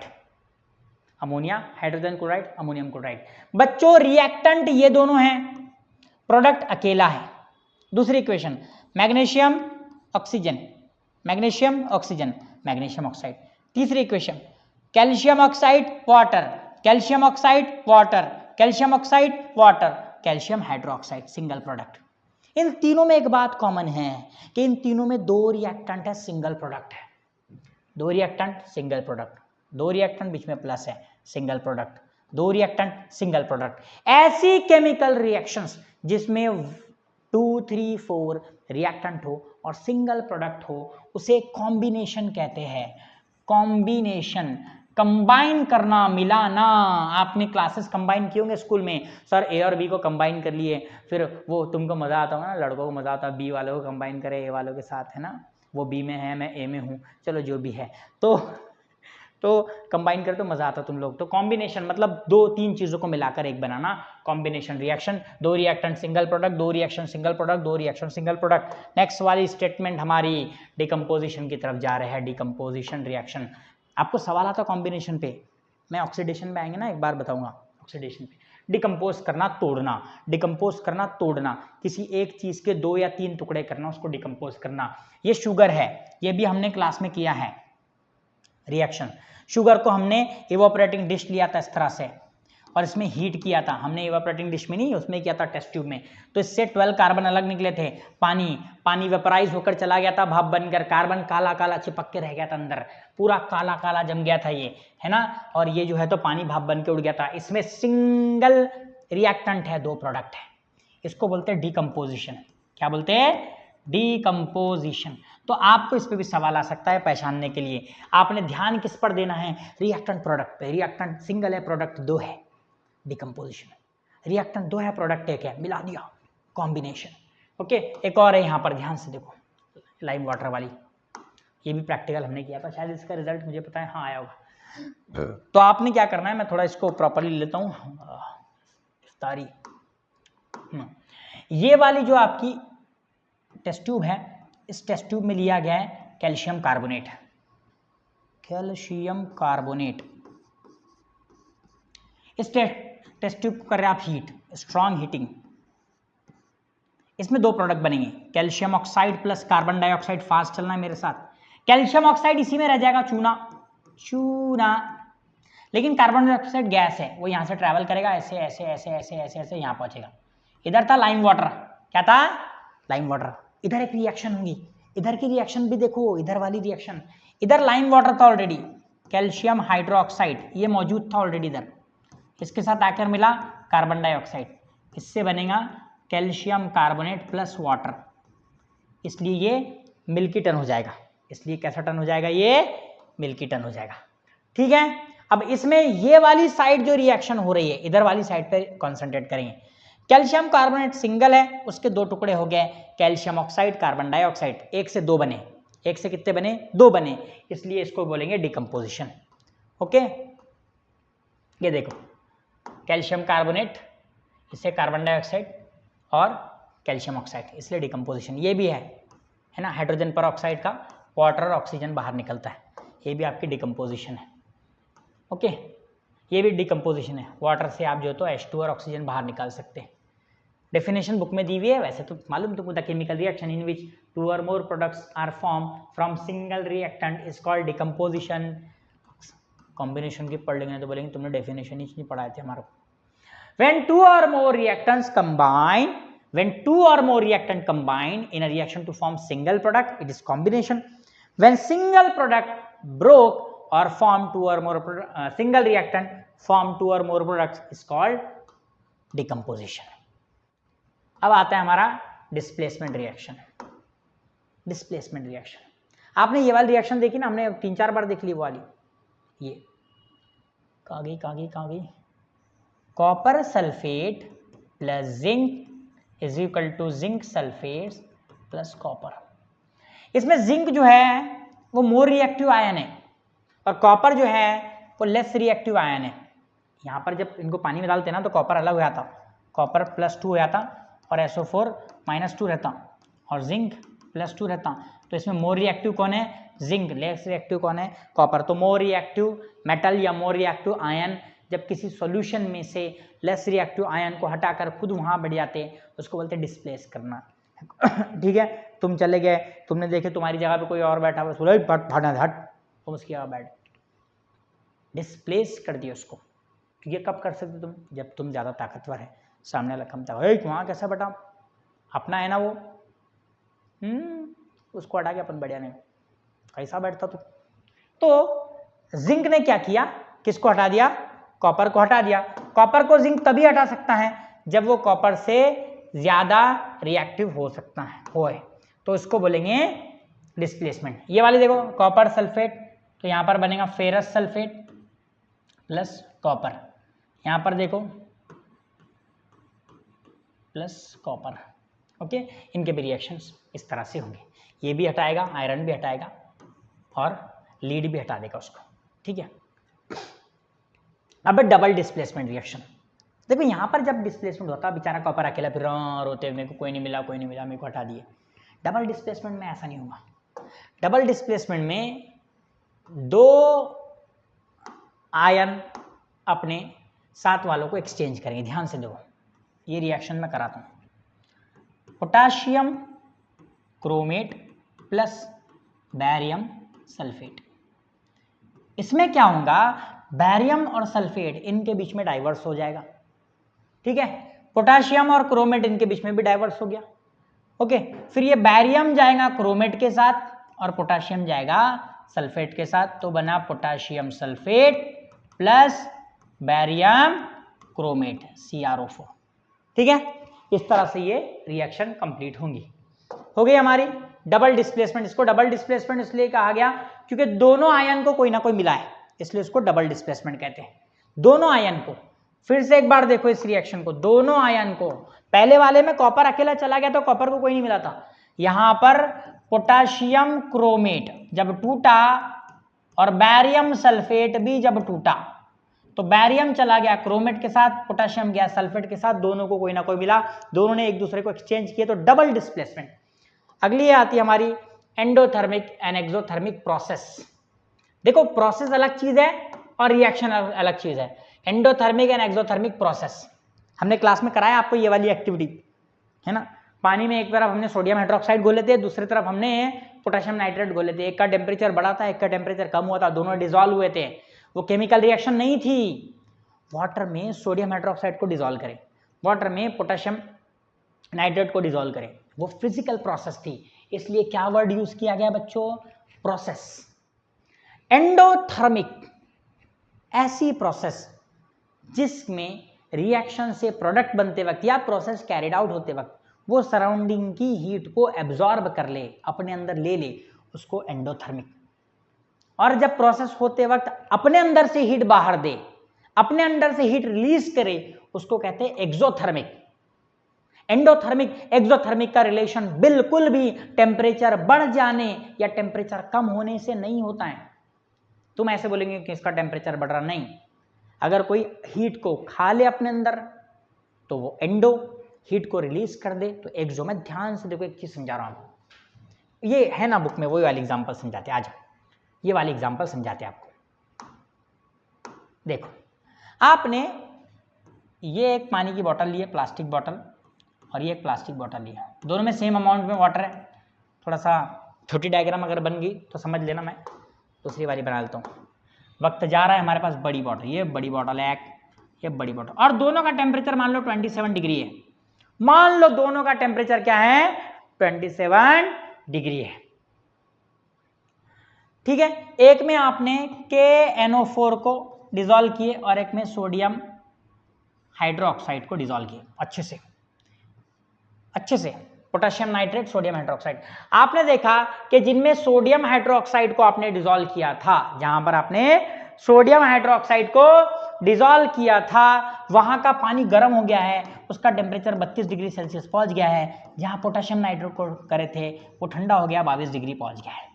S1: ammonia hydrogen chloride, ammonium chloride. बच्चों रिएक्टेंट ये दोनों हैं, प्रोडक्ट अकेला है। दूसरी equation magnesium oxygen, magnesium oxygen, magnesium oxide. तीसरी equation calcium oxide water, calcium oxide water, calcium oxide water, calcium hydroxide, single product. इन तीनों में एक बात कॉमन है कि इन तीनों में 2 रिएक्टेंट है, सिंगल प्रोडक्ट है। 2 रिएक्टेंट सिंगल प्रोडक्ट, 2 रिएक्टेंट बीच में प्लस है, single product, 2 reactant single product. ऐसी केमिकल रिएक्शंस जिसमें 2 3 4 रिएक्टेंट हो और सिंगल प्रोडक्ट हो, उसे कॉम्बिनेशन कहते हैं। कॉम्बिनेशन, कंबाइन करना, मिलाना। आपने क्लासेस कंबाइन किए होंगे स्कूल में, सर ए और बी को कंबाइन कर लिए, फिर वो तुमको मजा आता होगा ना, लड़कों को मजा आता है बी वालों को कंबाइन करे ए वालों के साथ, है ना। वो बी में है, मैं ए में हूँ, चलो जो भी है, तो कंबाइन कर तो मजा आता तुम लोग। तो कॉम्बिनेशन मतलब 2-3 चीजों को मिलाकर एक बनाना, combination reaction. 2 reactant single product, 2 reaction single product, 2 reaction single product. Next वाली स्टेटमेंट हमारी डिकम्पोजिशन की तरफ जा रहे हैं, डिकम्पोजिशन रिएक्शन। आपको सवाल आता कॉम्बिनेशन पे, मैं ऑक्सीडेशन में आएंगे ना, एक बार बताऊंगा ऑक्सीडेशन पे। डिकम्पोज करना, तोड़ना, डिकम्पोज करना, तोड़ना, किसी एक चीज के 2 या 3 टुकड़े करना, उसको डिकम्पोज करना। ये शुगर है, ये भी हमने क्लास में किया है रिएक्शन। शुगर को हमने इवोपरेटिंग डिश लिया था इस तरह से और इसमें हीट किया था हमने, इवोपरेटिंग डिश में नहीं, उसमें किया था टेस्ट ट्यूब में। तो इससे 12 कार्बन अलग निकले थे। पानी वेपराइज होकर चला गया था भाप बनकर, कार्बन काला काला चिपक के रह गया था अंदर, पूरा काला काला जम गया था ये, है ना। और ये जो है तो पानी भाप बन के उड़ गया था। इसमें सिंगल रिएक्टेंट है, 2 प्रोडक्ट है, इसको बोलते हैं डिकम्पोजिशन। क्या बोलते हैं? डिकम्पोजिशन। तो आपको इस पे भी सवाल आ सकता है पहचानने के लिए। आपने ध्यान किस पर देना है? रिएक्टेंट प्रोडक्ट पे। रिएक्टेंट सिंगल है, प्रोडक्ट 2 है, डिकम्पोजिशन। रिएक्टेंट 2 है, प्रोडक्ट 1 है, मिला दिया, कॉम्बिनेशन। ओके, एक और है यहाँ पर, ध्यान से देखो, लाइम वाटर वाली, ये भी प्रैक्टिकल हमने किया था, शायद इसका रिजल्ट मुझे पता है, हाँ आया होगा। तो आपने क्या करना है, मैं थोड़ा इसको प्रॉपरली लेता हूँ, तारी। ये वाली जो आपकी टेस्ट ट्यूब है, इस टेस्ट ट्यूब में लिया गया है कैल्शियम कार्बोनेट। कैल्शियम कार्बोनेट, इस टेस्ट ट्यूब को कर रहे हैं आप हीट, स्ट्रॉन्ग हीटिंग। इसमें 2 प्रोडक्ट बनेंगे, calcium oxide plus carbon dioxide. Fast चलना है मेरे साथ। कैल्शियम ऑक्साइड इसी में रह जाएगा, चूना। लेकिन कार्बन डाइऑक्साइड गैस है, वो यहां से ट्रैवल करेगा, ऐसे ऐसे ऐसे ऐसे ऐसे ऐसे यहां पहुंचेगा। इधर था लाइम वाटर, क्या था? Lime water. इधर एक रिएक्शन होगी, इधर की रिएक्शन भी देखो, इधर वाली रिएक्शन। इधर लाइम वाटर था ऑलरेडी, कैल्शियम हाइड्रोक्साइड ये मौजूद था ऑलरेडी इधर, इसके साथ आकर मिला कार्बन डाइऑक्साइड, इससे बनेगा कैल्शियम कार्बोनेट प्लस वाटर, इसलिए ये मिल्की टन हो जाएगा। इसलिए कैसा टन हो जाएगा? ये मिल्की टन हो जाएगा। ठीक है, अब इसमें ये वाली साइड जो रिएक्शन हो रही है, इधर वाली साइड पे कंसंट्रेट करेंगे। कैल्शियम कार्बोनेट सिंगल है, उसके 2 टुकड़े हो गए, कैल्शियम ऑक्साइड कार्बन डाइऑक्साइड, 1 से 2 बने। 1 से कितने बने? 2 बने, इसलिए इसको बोलेंगे डिकम्पोजिशन। ओके, ये देखो, कैल्शियम कार्बोनेट, इससे कार्बन डाइऑक्साइड और कैल्शियम ऑक्साइड, इसलिए डिकम्पोजिशन। ये भी है ना, हाइड्रोजन पर ऑक्साइड का वाटर और ऑक्सीजन बाहर निकलता है, ये भी आपकी डिकम्पोजिशन है। ओके, ये भी डिकम्पोजिशन है, वाटर से आप जो तो H2 और ऑक्सीजन बाहर निकाल सकते हैं। डेफिनेशन बुक में दी हुई है, वैसे तो मालूम तुमको, the chemical reaction in which 2 or more products are form from single reactant is called decomposition. Combination की पढ़ लेंगे तो बोलेंगे तुमने डेफिनेशन ही नहीं पढ़ाए थे हमारे को। When 2 or more reactants combine, in a reaction to form single product, it is combination. When single product broke or form 2 or more single reactant form 2 or more products is called decomposition. अब आता है हमारा डिस्प्लेसमेंट रिएक्शन। डिस्प्लेसमेंट रिएक्शन, आपने ये वाली रिएक्शन देखी ना, हमने 3-4 बार देख ली वो वाली। ये कहाँ गई? Copper sulphate plus zinc is equal to zinc sulphate plus copper. इसमें जिंक जो है वो मोर रिएक्टिव आयन है और कॉपर जो है वो लेस रिएक्टिव आयन है। यहाँ पर जब इनको पानी में डालते ना तो कॉपर अलग हो जाता, कॉपर +2 हो जाता और SO4 -2 रहता और जिंक +2 रहता। तो इसमें मोर रिएक्टिव कौन है? जिंक। लेस रिएक्टिव कौन है? कॉपर। तो मोर रिएक्टिव मेटल या मोर रिएक्टिव आयन जब किसी सॉल्यूशन में से लेस रिएक्टिव आयन को हटाकर खुद वहां बढ़ जाते हैं, उसको बोलते हैं डिस्प्लेस करना। ठीक है, तुम चले गए, तुमने देखे तुम्हारी जगह पे कोई और बैठा हुआ, बोला हट, तुम उसकी जगह बैठ, डिस्प्लेस कर दिया उसको। तो ये कब कर सकते तुम? जब तुम ज़्यादा ताकतवर है, सामने वाला कम ताकतवर, वहाँ कैसा बैठा, अपना है ना वो, उसको हटा के अपन बढ़िया नहीं, कैसा बैठता तू? तो जिंक ने क्या किया, किसको हटा दिया? कॉपर को हटा दिया। कॉपर को जिंक तभी हटा सकता है जब वो कॉपर से ज्यादा रिएक्टिव हो सकता है, तो इसको बोलेंगे डिस्प्लेसमेंट। ये वाली देखो, कॉपर सल्फेट, तो यहां पर बनेगा फेरस सल्फेट प्लस कॉपर, यहां पर देखो प्लस कॉपर। ओके, इनके भी रिएक्शंस इस तरह से होंगे। ये भी हटाएगा, आयरन भी हटाएगा और लीड भी हटा देगा उसको। ठीक है, अब डबल डिस्प्लेसमेंट रिएक्शन देखो, यहां पर जब डिस्प्लेसमेंट होता है, बेचारा कॉपर अकेला फिर रोते, मेरे को कोई नहीं मिला, मेरे को हटा दिए। डबल डिस्प्लेसमेंट में ऐसा नहीं होगा। डबल डिस्प्लेसमेंट में 2 आयन अपने साथ वालों को एक्सचेंज करेंगे। ध्यान से दो, ये रिएक्शन मैं कराता हूं। Potassium chromate plus barium sulphate, इसमें क्या होगा, बैरियम और सल्फेट इनके बीच में डाइवर्स हो जाएगा, ठीक है। पोटाशियम और क्रोमेट इनके बीच में भी डाइवर्स हो गया, ओके। फिर ये बैरियम जाएगा क्रोमेट के साथ और पोटाशियम जाएगा सल्फेट के साथ, तो बना potassium sulphate plus barium chromate CrO4, ठीक है। इस तरह से ये रिएक्शन कंप्लीट होंगी। हो गई हमारी डबल डिस्प्लेसमेंट। इसको डबल डिस्प्लेसमेंट इसलिए कहा गया क्योंकि दोनों आयन को कोई ना कोई मिला है, इसलिए इसको डबल डिस्प्लेसमेंट कहते हैं। दोनों आयन को, फिर से एक बार देखो इस रिएक्शन को, दोनों आयन को, पहले वाले में कॉपर अकेला चला गया तो कॉपर को कोई नहीं मिला था, यहां पर पोटाशियम क्रोमेट जब टूटा और बैरियम सल्फेट भी जब टूटा तो बैरियम चला गया क्रोमेट के साथ, पोटाशियम गया सल्फेट के साथ, दोनों को कोई ना कोई मिला, दोनों ने एक दूसरे को एक्सचेंज किए, तो डबल डिस्प्लेसमेंट। अगली ये आती है हमारी एंडोथर्मिक एंड एक्सोथर्मिक प्रोसेस। देखो प्रोसेस अलग चीज है और रिएक्शन अलग चीज है। एंडोथर्मिक एंड एक्सोथर्मिक प्रोसेस हमने क्लास में कराया आपको, ये वाली एक्टिविटी है ना। पानी में एक तरफ हमने सोडियम हाइड्रोक्साइड घोले थे, दूसरी तरफ हमने पोटेशियम नाइट्रेट घोले थे। एक का टेम्परेचर बढ़ा था, एक का टेम्परेचर कम हुआ था, दोनों डिसॉल्व हुए थे। वो केमिकल रिएक्शन नहीं थी, वाटर में सोडियम हाइड्रोक्साइड को डिसॉल्व करें, वाटर में पोटेशियम नाइट्रेट को डिसॉल्व करें, वो फिजिकल प्रोसेस थी। इसलिए क्या वर्ड यूज किया गया बच्चों, प्रोसेस। एंडोथर्मिक ऐसी प्रोसेस जिसमें रिएक्शन से प्रोडक्ट बनते वक्त या प्रोसेस कैरिड आउट होते वक्त वो सराउंडिंग की हीट को एब्जॉर्ब कर ले, अपने अंदर ले ले, उसको एंडोथर्मिक। और जब प्रोसेस होते वक्त अपने अंदर से हीट बाहर दे, अपने अंदर से हीट रिलीज करे, उसको कहते हैं एक्सोथर्मिक। एंडोथर्मिक एक्सोथर्मिक का रिलेशन बिल्कुल भी टेम्परेचर बढ़ जाने या टेम्परेचर कम होने से नहीं होता है। तुम ऐसे बोलेंगे कि इसका टेम्परेचर बढ़ रहा, नहीं। अगर कोई हीट को खा ले अपने अंदर तो वो एंडो, हीट को रिलीज कर दे तो एक्सो। मैं ध्यान से देखो, एक चीज समझा रहा हूं, ये है ना बुक में, वही वाली एग्जांपल समझाते। आज ये वाली एग्जांपल समझाते आपको। देखो आपने ये एक पानी की बोतल ली है, प्लास्टिक बोतल, और ये एक प्लास्टिक बोतल ली है, दोनों में सेम अमाउंट में वाटर है। थोड़ा सा छोटी डायग्राम अगर बन गई तो समझ लेना, मैं दूसरी वाली बना लेता हूँ। वक्त जा रहा है, हमारे पास बड़ी बॉटल, ये बड़ी बॉटल है एक, ये बड़ी बॉटल, और दोनों का टेम्परेचर मान लो 27 डिग्री है। मान लो दोनों का टेम्परेचर क्या है, 27 डिग्री है, ठीक है। एक में आपने KNO4 को डिसॉल्व किए और एक में सोडियम हाइड्रोक्साइड को डिसॉल्व किए, अच्छे से पोटेशियम नाइट्रेट, सोडियम हाइड्रोक्साइड। आपने देखा कि जिनमें सोडियम हाइड्रोक्साइड को आपने डिसॉल्व किया था, जहां पर आपने सोडियम हाइड्रोक्साइड को डिसॉल्व किया था, वहां का पानी गर्म हो गया है, उसका टेम्परेचर 32 डिग्री सेल्सियस पहुंच गया है। जहां पोटेशियम नाइट्रेट को करे थे वो ठंडा हो गया, 22 डिग्री पहुंच गया है।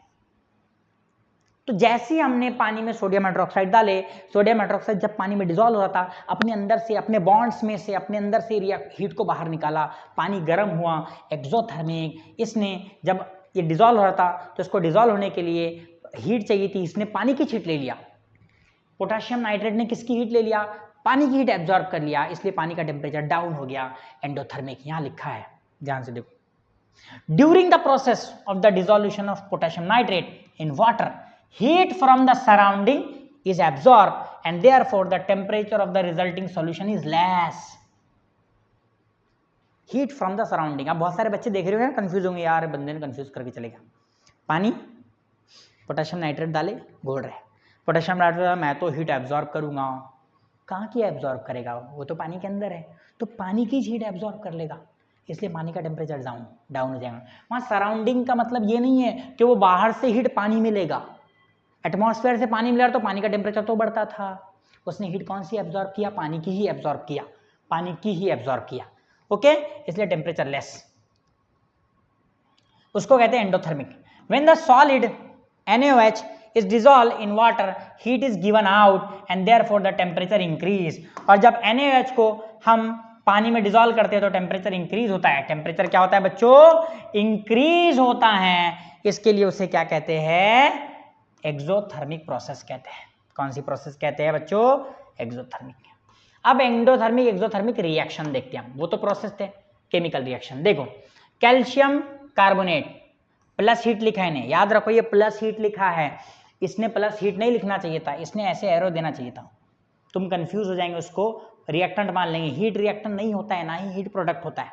S1: तो जैसे ही हमने पानी में सोडियम हाइड्रोक्साइड डाले, सोडियम हाइड्रोक्साइड जब पानी में डिसॉल्व हो रहा था, अपने अंदर से, अपने बॉन्ड्स में से, अपने अंदर से हीट को बाहर निकाला, पानी गर्म हुआ, एक्सोथर्मिक। इसने जब ये डिसॉल्व हो रहा था तो इसको डिसॉल्व होने के लिए हीट चाहिए थी, इसने पानी की हीट ले लिया। पोटेशियम नाइट्रेट ने किसकी हीट ले लिया, पानी की हीट एब्जॉर्ब कर लिया, इसलिए पानी का टेम्परेचर डाउन हो गया, एंडोथर्मिक। यहां लिखा है, ध्यान से देखो। During the process of the dissolution of potassium nitrate in water, heat from the surrounding is absorbed and therefore the temperature of the resulting solution is less. Heat from the surrounding। अब बहुत सारे बच्चे देख रहे हो कंफ्यूज होंगे, यार बंदे ने कंफ्यूज करके चलेगा। पानी, पोटेशियम नाइट्रेट डाले, घोल रहे, पोटेशियम नाइट्रेट, मैं तो हीट एब्जॉर्ब करूंगा। कहाँ की एब्जॉर्ब करेगा, वो तो पानी के अंदर है, तो पानी की हीट एब्जॉर्ब कर लेगा, इसलिए पानी का टेम्परेचर डाउन हो जाएगा। वहां सराउंडिंग का मतलब ये नहीं है कि वो बाहर से हीट पानी में लेगा। एटमॉस्फेयर से पानी मिला तो पानी का टेम्परेचर तो बढ़ता था, उसने हीट कौन सी एब्जॉर्ब किया, पानी की ही एब्जॉर्ब किया, पानी की ही एब्जॉर्ब किया, ओके। इसलिए टेम्परेचर लेस, उसको कहते हैं endothermic. When the solid NaOH is dissolved in water, heat is given out and therefore the temperature increase। और जब NaOH को हम पानी में डिसॉल्व करते हैं तो टेम्परेचर इंक्रीज होता है। टेम्परेचर क्या होता है बच्चों, इंक्रीज होता है। इसके लिए उसे क्या कहते हैं, एक्सोथर्मिक प्रोसेस कहते हैं। कौन सी प्रोसेस कहते हैं बच्चों, एक्सोथर्मिक। अब एंडोथर्मिक एक्सोथर्मिक रिएक्शन देखते हैं। वो तो प्रोसेस थे, केमिकल रिएक्शन। देखो कैल्शियम कार्बोनेट प्लस हीट लिखा है, याद रखो ये प्लस हीट लिखा है, इसने प्लस हीट नहीं लिखना चाहिए था, इसने ऐसे एरो देना चाहिए था, तुम कंफ्यूज हो जाएंगे, उसको रिएक्टेंट मान लेंगे। हीट रिएक्टेंट नहीं होता है, ना ही हीट प्रोडक्ट होता है।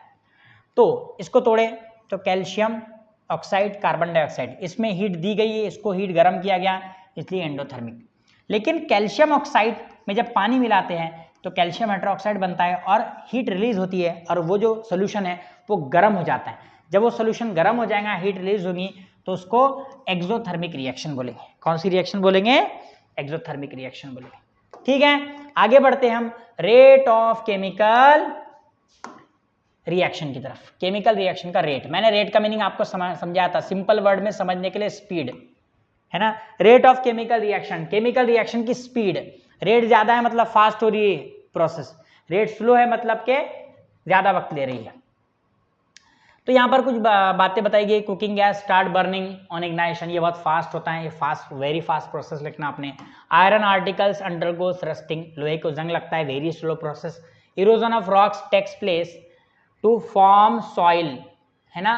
S1: तो इसको तोड़े तो कैल्शियम ऑक्साइड कार्बन डाइऑक्साइड, इसमें हीट दी गई है, इसको हीट गर्म किया गया इसलिए एंडोथर्मिक। लेकिन कैल्शियम ऑक्साइड में जब पानी मिलाते हैं तो कैल्शियम हाइड्रोक्साइड बनता है और हीट रिलीज होती है और वो जो सोल्यूशन है वो गर्म हो जाता है। जब वो सोल्यूशन गर्म हो जाएगा, हीट रिलीज होगी, तो उसको एक्सोथर्मिक रिएक्शन बोलेंगे। कौन सी रिएक्शन बोलेंगे? एक्सोथर्मिक रिएक्शन बोलेंगे। ठीक है, आगे बढ़ते हैं हम रेट ऑफ केमिकल रिएक्शन की तरफ। केमिकल रिएक्शन का रेट, मैंने रेट का मीनिंग आपको समझाया था, सिंपल वर्ड में समझने के लिए स्पीड है ना। Rate of chemical reaction, chemical reaction की स्पीड। रेट ज्यादा है मतलब फास्ट हो रही है प्रोसेस, रेट स्लो है मतलब के ज्यादा वक्त ले रही है। तो यहां पर कुछ बातें बताई गई। Cooking gas start burning on ignition, ये बहुत फास्ट होता है, ये फास्ट, वेरी फास्ट प्रोसेस लिखना आपने। आयरन आर्टिकल्स अंडरगोस रस्टिंग, लोहे को जंग लगता है, very slow process. Erosion of rocks takes place to form soil, है ना।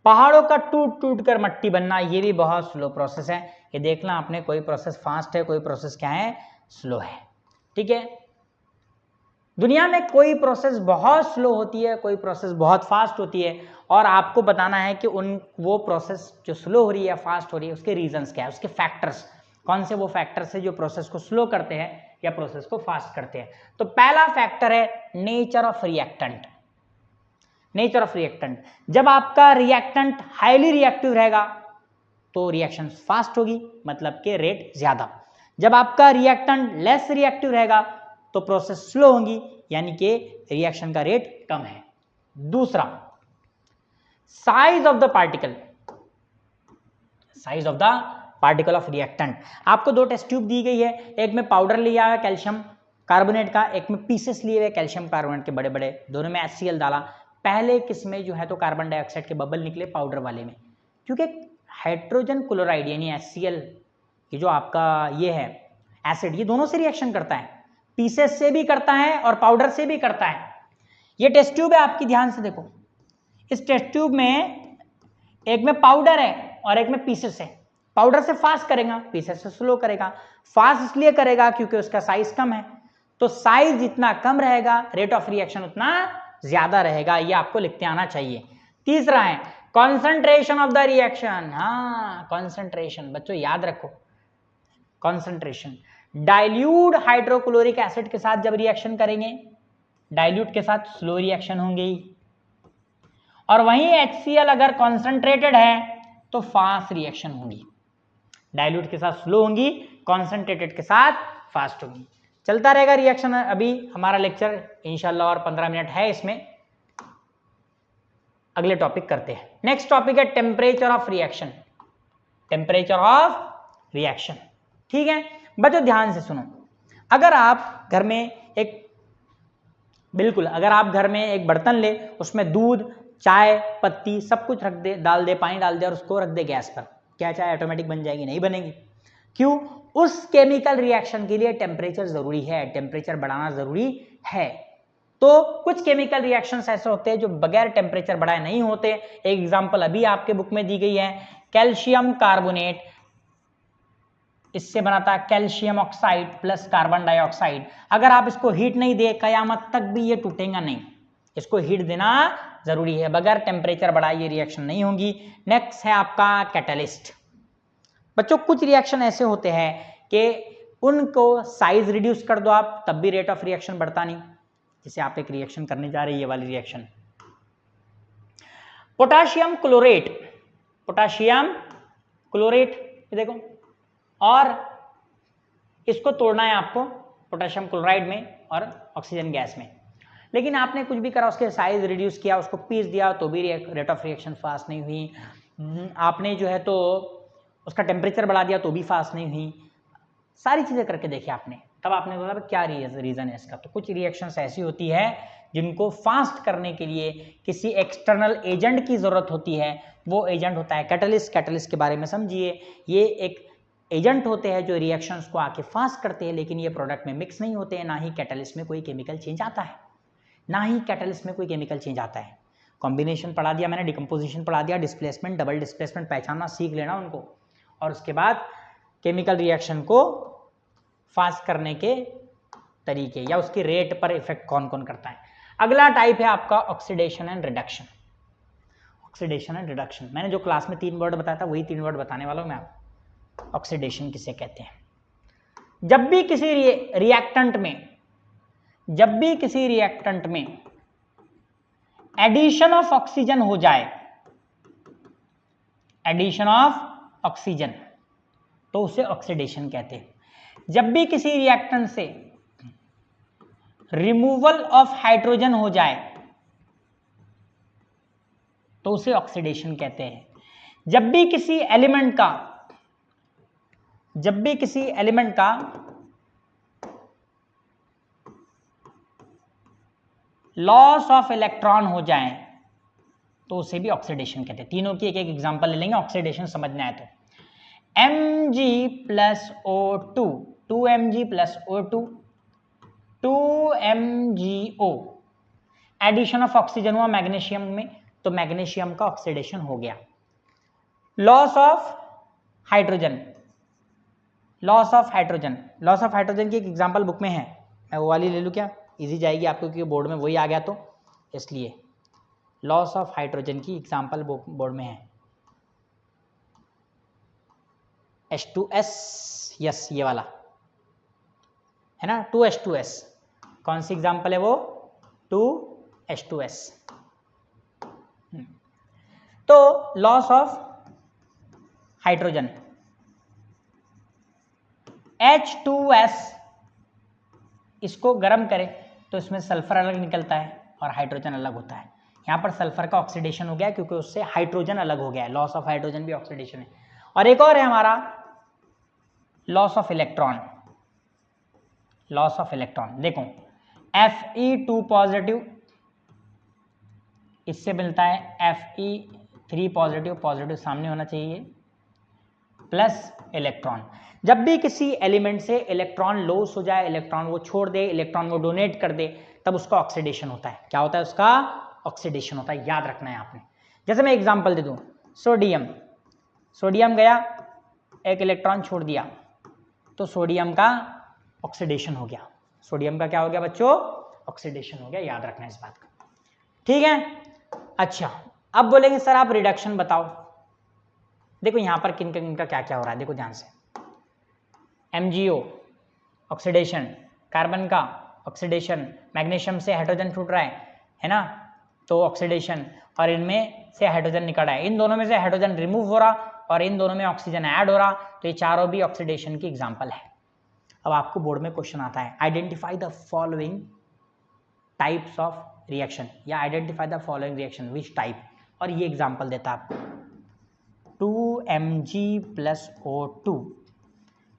S1: पहाड़ों का टूट टूट कर मट्टी बनना, ये भी बहुत स्लो प्रोसेस है। ये देखना आपने, कोई प्रोसेस फास्ट है, कोई प्रोसेस क्या है, स्लो है। ठीक है, दुनिया में कोई प्रोसेस बहुत स्लो होती है, कोई प्रोसेस बहुत फास्ट होती है, और आपको बताना है कि वो प्रोसेस जो स्लो हो रही है, फास्ट हो रही है, उसके रीजंस क्या है, उसके फैक्टर्स कौन से वो फैक्टर्स है जो प्रोसेस को स्लो करते हैं या प्रोसेस को फास्ट करते हैं। तो पहला फैक्टर है nature of reactant. Nature of reactant, जब आपका रिएक्टेंट हाईली रिएक्टिव रहेगा तो रिएक्शन फास्ट होगी, मतलब के रेट ज्यादा। जब आपका रिएक्टेंट लेस रिएक्टिव रहेगा तो प्रोसेस स्लो होगी, यानी कि रिएक्शन का रेट कम है। दूसरा, size of the particle, size of the particle of reactant. आपको दो टेस्ट ट्यूब दी गई है, एक में पाउडर लिया है कैल्शियम कार्बोनेट का, एक में पीसेस लिए हुए कैल्शियम कार्बोनेट के बड़े बड़े, दोनों में HCl डाला। पहले किसमें जो है तो कार्बन डाइऑक्साइड के बबल निकले पाउडर वाले में, क्योंकि हाइड्रोजन क्लोराइड यानी HCl, ये जो आपका ये है एसिड, ये दोनों से रिएक्शन करता है, पीसेस से भी करता है और पाउडर से भी करता है। ये टेस्ट ट्यूब है आपकी, ध्यान से देखो, इस टेस्ट ट्यूब में एक में पाउडर है और एक में पीसेस है। पाउडर से फास्ट करेगा, पीसेस से स्लो करेगा। फास्ट इसलिए करेगा क्योंकि उसका साइज कम है, तो साइज जितना कम रहेगा रेट ऑफ रिएक्शन उतना ज्यादा रहेगा, ये आपको लिखते आना चाहिए। तीसरा है कॉन्सेंट्रेशन ऑफ द रिएक्शन। हाँ, कॉन्सेंट्रेशन बच्चों याद रखो, कॉन्सेंट्रेशन। डाइल्यूट हाइड्रोक्लोरिक एसिड के साथ जब रिएक्शन करेंगे, डाइल्यूट के साथ स्लो रिएक्शन होंगी, और वहीं HCl अगर कॉन्सेंट्रेटेड है तो फास्ट रिएक्शन होंगी। डाइल्यूट के साथ स्लो होंगी, कॉन्सेंट्रेटेड के साथ फास्ट होगी। चलता रहेगा रिएक्शन। अभी हमारा लेक्चर इंशाल्लाह और 15 मिनट है, इसमें अगले टॉपिक करते हैं। नेक्स्ट टॉपिक है temperature of reaction. Temperature of reaction, ठीक है बच्चों, ध्यान से सुनो। अगर आप घर में अगर आप घर में एक बर्तन ले, उसमें दूध, चाय पत्ती सब कुछ रख दे, डाल दे, पानी डाल दे और उसको रख दे गैस पर, क्या चाय ऑटोमेटिक बन जाएगी? नहीं बनेगी। क्यों? उस केमिकल रिएक्शन के लिए टेम्परेचर जरूरी है, टेम्परेचर बढ़ाना जरूरी है। तो कुछ केमिकल रिएक्शंस ऐसे होते हैं जो बगैर टेम्परेचर बढ़ाए नहीं होते। एक एग्जांपल अभी आपके बुक में दी गई है, कैल्शियम कार्बोनेट, इससे बनाता है calcium oxide plus carbon dioxide. अगर आप इसको हीट नहीं दे, कयामत तक भी ये टूटेगा नहीं, इसको हीट देना जरूरी है, बगैर टेम्परेचर बढ़ाए ये रिएक्शन नहीं होगी। नेक्स्ट है आपका कैटलिस्ट। बच्चों कुछ रिएक्शन ऐसे होते हैं कि उनको साइज रिड्यूस कर दो आप, तब भी रेट ऑफ रिएक्शन बढ़ता नहीं। जैसे आप एक रिएक्शन करने जा रहे हैं, ये वाली reaction, potassium chlorate, potassium chlorate, ये देखो, और इसको तोड़ना है आपको पोटेशियम क्लोराइड में और ऑक्सीजन गैस में। लेकिन आपने कुछ भी करा, उसके साइज रिड्यूस किया, उसको पीस दिया, तो भी रेट ऑफ रिएक्शन फास्ट नहीं हुई। आपने जो है तो उसका टेम्परेचर बढ़ा दिया, तो भी फास्ट नहीं हुई। सारी चीज़ें करके देखी आपने, तब आपने बोला क्या रीज़न है इसका। तो कुछ रिएक्शंस ऐसी होती है जिनको फास्ट करने के लिए किसी एक्सटर्नल एजेंट की ज़रूरत होती है। वो एजेंट होता है कैटलिस्ट। कैटलिस्ट के बारे में समझिए, ये एक एजेंट होते हैं जो रिएक्शंस को आके फास्ट करते हैं, लेकिन ये प्रोडक्ट में मिक्स नहीं होते हैं, ना ही कैटलिस्ट में कोई केमिकल चेंज आता है, ना ही कैटलिस्ट में कोई केमिकल चेंज आता है। कॉम्बिनेशन पढ़ा दिया मैंने, डिकम्पोजिशन पढ़ा दिया, डिस्प्लेसमेंट, डबल डिस्प्लेसमेंट पहचानना सीख लेना उनको, और उसके बाद केमिकल रिएक्शन को फास्ट करने के तरीके या उसकी रेट पर इफेक्ट कौन कौन करता है। अगला टाइप है आपका oxidation and reduction. Oxidation and reduction, मैंने जो क्लास में 3 वर्ड बताया था वही 3 वर्ड बताने वाला हूं मैं आपको। ऑक्सीडेशन किसे कहते हैं? जब भी किसी रिएक्टेंट में एडिशन ऑफ ऑक्सीजन हो जाए, एडिशन ऑफ ऑक्सीजन, तो उसे ऑक्सीडेशन कहते हैं। जब भी किसी रिएक्टेंट से रिमूवल ऑफ हाइड्रोजन हो जाए तो उसे ऑक्सीडेशन कहते हैं। जब भी किसी एलिमेंट का लॉस ऑफ इलेक्ट्रॉन हो जाए तो उसे भी ऑक्सीडेशन कहते हैं। तीनों की एक एक एग्जांपल ले लेंगे ऑक्सीडेशन समझना है तो। Mg+O2, 2Mg+O2, 2MgO, addition of oxygen हुआ मैग्नीशियम में तो मैग्नीशियम का ऑक्सीडेशन हो गया। लॉस ऑफ हाइड्रोजन की एक एग्जांपल बुक में है, मैं वो वाली ले लूं क्या? इजी जाएगी आपको क्योंकि बोर्ड में वही आ गया, तो इसलिए लॉस ऑफ हाइड्रोजन की एग्जांपल बोर्ड में है H2S, यस ये वाला है ना, 2H2S। कौन सी एग्जांपल है वो? 2H2S। तो लॉस ऑफ हाइड्रोजन, H2S, इसको गर्म करें तो इसमें सल्फर अलग निकलता है और हाइड्रोजन अलग होता है। यहां पर सल्फर का ऑक्सीडेशन हो गया क्योंकि उससे हाइड्रोजन अलग हो गया है। लॉस ऑफ हाइड्रोजन भी ऑक्सीडेशन है। और एक और है हमारा लॉस ऑफ इलेक्ट्रॉन। देखो Fe2 पॉजिटिव, इससे मिलता है Fe3 पॉजिटिव सामने होना चाहिए, प्लस इलेक्ट्रॉन। जब भी किसी एलिमेंट से इलेक्ट्रॉन लॉस हो जाए, इलेक्ट्रॉन वो छोड़ दे, इलेक्ट्रॉन वो डोनेट कर दे, तब उसका ऑक्सीडेशन होता है। क्या होता है? उसका ऑक्सीडेशन होता है। याद रखना है आपने। जैसे मैं एग्जांपल दे दूं, सोडियम गया, एक इलेक्ट्रॉन छोड़ दिया तो सोडियम का ऑक्सीडेशन हो गया। सोडियम का क्या हो गया बच्चों? ऑक्सीडेशन हो गया। याद रखना है इस बात का, ठीक है। अच्छा, अब बोलेंगे सर आप रिडक्शन बताओ। देखो यहां पर किनका क्या क्या हो रहा है, देखो ध्यान से। MgO ऑक्सीडेशन, कार्बन का ऑक्सीडेशन, मैग्नीशियम से हाइड्रोजन छूट रहा है ना, तो ऑक्सीडेशन, और इनमें से हाइड्रोजन निकल रहा है। इन दोनों में से हाइड्रोजन रिमूव हो रहा और इन दोनों में ऑक्सीजन ऐड हो रहा, तो ये चारों भी ऑक्सीडेशन की एग्जांपल है। अब आपको बोर्ड में क्वेश्चन आता है, identify the following types of reaction, या identify the following reaction which type, और ये एग्जांपल देता है आपको 2Mg+O2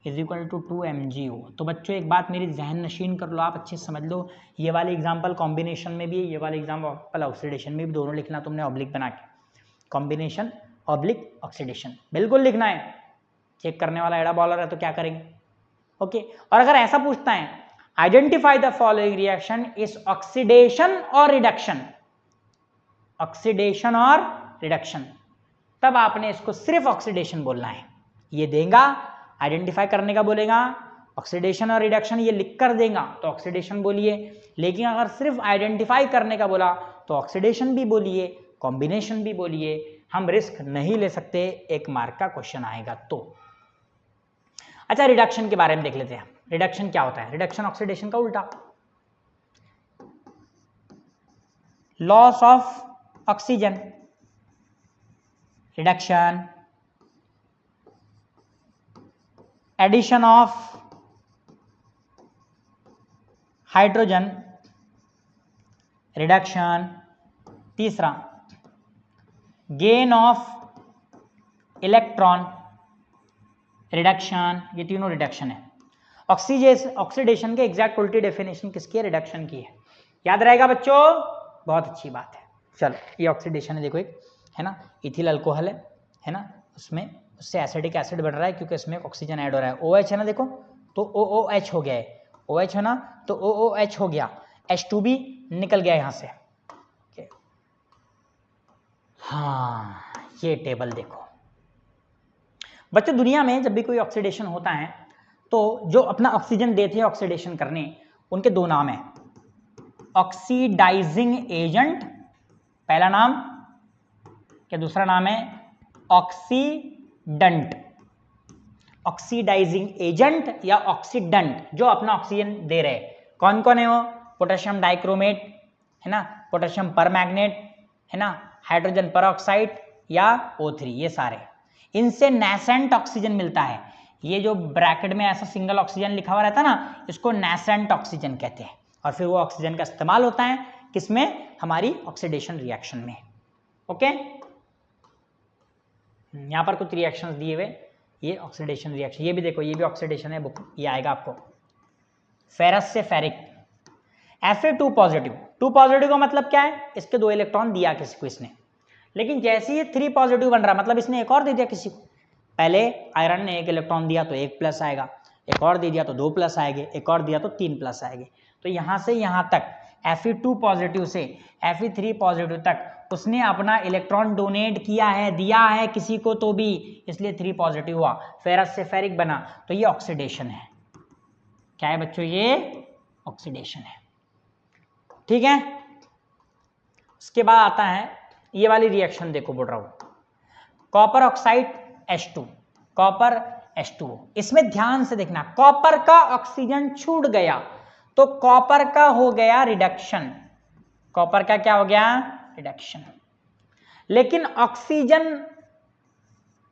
S1: is equal to 2MgO। तो बच्चों एक बात मेरी जहन नशीन कर लो, आप अच्छे से समझ लो, ये वाली एग्जांपल कॉम्बिनेशन में भी है, ये वाली एग्जांपल ऑक्सीडेशन में भी, दोनों लिखना तुमने ऑब्लिक बना के, कॉम्बिनेशन ऑब्लिक ऑक्सीडेशन बिल्कुल लिखना है। चेक करने वाला एड़ा बॉलर है तो क्या करेंगे, ओके। और अगर ऐसा पूछता है identify the following reaction is oxidation और रिडक्शन, ऑक्सीडेशन और रिडक्शन, तब आपने इसको सिर्फ ऑक्सीडेशन बोलना है। ये देगा, आइडेंटिफाई करने का बोलेगा, ऑक्सीडेशन और रिडक्शन ये लिख कर देगा तो ऑक्सीडेशन बोलिए, लेकिन अगर सिर्फ आइडेंटिफाई करने का बोला तो ऑक्सीडेशन भी बोलिए, कॉम्बिनेशन भी बोलिए। हम रिस्क नहीं ले सकते, 1 मार्क का क्वेश्चन आएगा तो। अच्छा, रिडक्शन के बारे में देख लेते हैं। रिडक्शन क्या होता है? रिडक्शन ऑक्सीडेशन का उल्टा, loss of oxygen, reduction, addition of hydrogen, reduction. तीसरा, गेन ऑफ इलेक्ट्रॉन, रिडक्शन। ये तीनों रिडक्शन है। ऑक्सीडेशन के एग्जैक्ट उल्टी डेफिनेशन किसकी है? रिडक्शन की है। याद रहेगा बच्चों, बहुत अच्छी बात है। चलो, ये ऑक्सीडेशन है, देखो एक है ना, इथिल अल्कोहल है ना, उससे एसिडिक एसिड बन रहा है क्योंकि इसमें ऑक्सीजन ऐड हो रहा है। OH है ना, देखो तो OOH हो गया है, OH है ना तो OOH हो गया, H2 भी निकल गया यहां से। हाँ, ये टेबल देखो, बच्चों दुनिया में जब भी कोई ऑक्सीडेशन होता है तो जो अपना ऑक्सीजन देते हैं ऑक्सीडेशन करने, उनके दो नाम हैं, ऑक्सीडाइजिंग एजेंट पहला नाम, क्या दूसरा नाम है ऑक्सीडेंट। ऑक्सीडाइजिंग एजेंट या ऑक्सीडेंट जो अपना ऑक्सीजन दे रहे, कौन कौन है वो? पोटेशियम डाइक्रोमेट है ना, पोटेशियम परमैंगनेट है ना, हाइड्रोजन परऑक्साइड या O3, ये सारे, इनसे नैसेंट ऑक्सीजन मिलता है। ये जो ब्रैकेट में ऐसा सिंगल ऑक्सीजन लिखा हुआ रहता है ना, इसको नैसेंट ऑक्सीजन कहते हैं। और फिर वो ऑक्सीजन का इस्तेमाल होता है किसमें? हमारी ऑक्सीडेशन रिएक्शन में। ओके, यहां पर कुछ रिएक्शंस दिए हुए, ये ऑक्सीडेशन रिएक्शन, ये भी देखो, ये भी ऑक्सीडेशन है, बुक ये आएगा आपको। फेरस से फेरिक, Fa2 पॉजिटिव, 2 पॉजिटिव का मतलब क्या है? इसके 2 इलेक्ट्रॉन दिया किसी को इसने, लेकिन जैसे ही 3 पॉजिटिव बन रहा, मतलब इसने एक और दे दिया किसी को। पहले आयरन ने 1 इलेक्ट्रॉन दिया तो 1 प्लस आएगा, एक और दे दिया तो 2 प्लस आएंगे, एक और दिया तो 3 प्लस आएंगे। तो यहां से यहां तक Fe2 पॉजिटिव से Fe3 पॉजिटिव तक उसने अपना इलेक्ट्रॉन डोनेट किया है, दिया है किसी को तो भी, इसलिए 3 पॉजिटिव हुआ, फेरस से फेरिक बना, तो ये ऑक्सीडेशन है। क्या है बच्चों? ये ऑक्सीडेशन है। ठीक है, उसके बाद आता है ये वाली रिएक्शन, देखो बोल रहा हूं, copper oxide H2, copper H2O। इसमें ध्यान से देखना, कॉपर का ऑक्सीजन छूट गया तो कॉपर का हो गया रिडक्शन, कॉपर का क्या हो गया? रिडक्शन। लेकिन ऑक्सीजन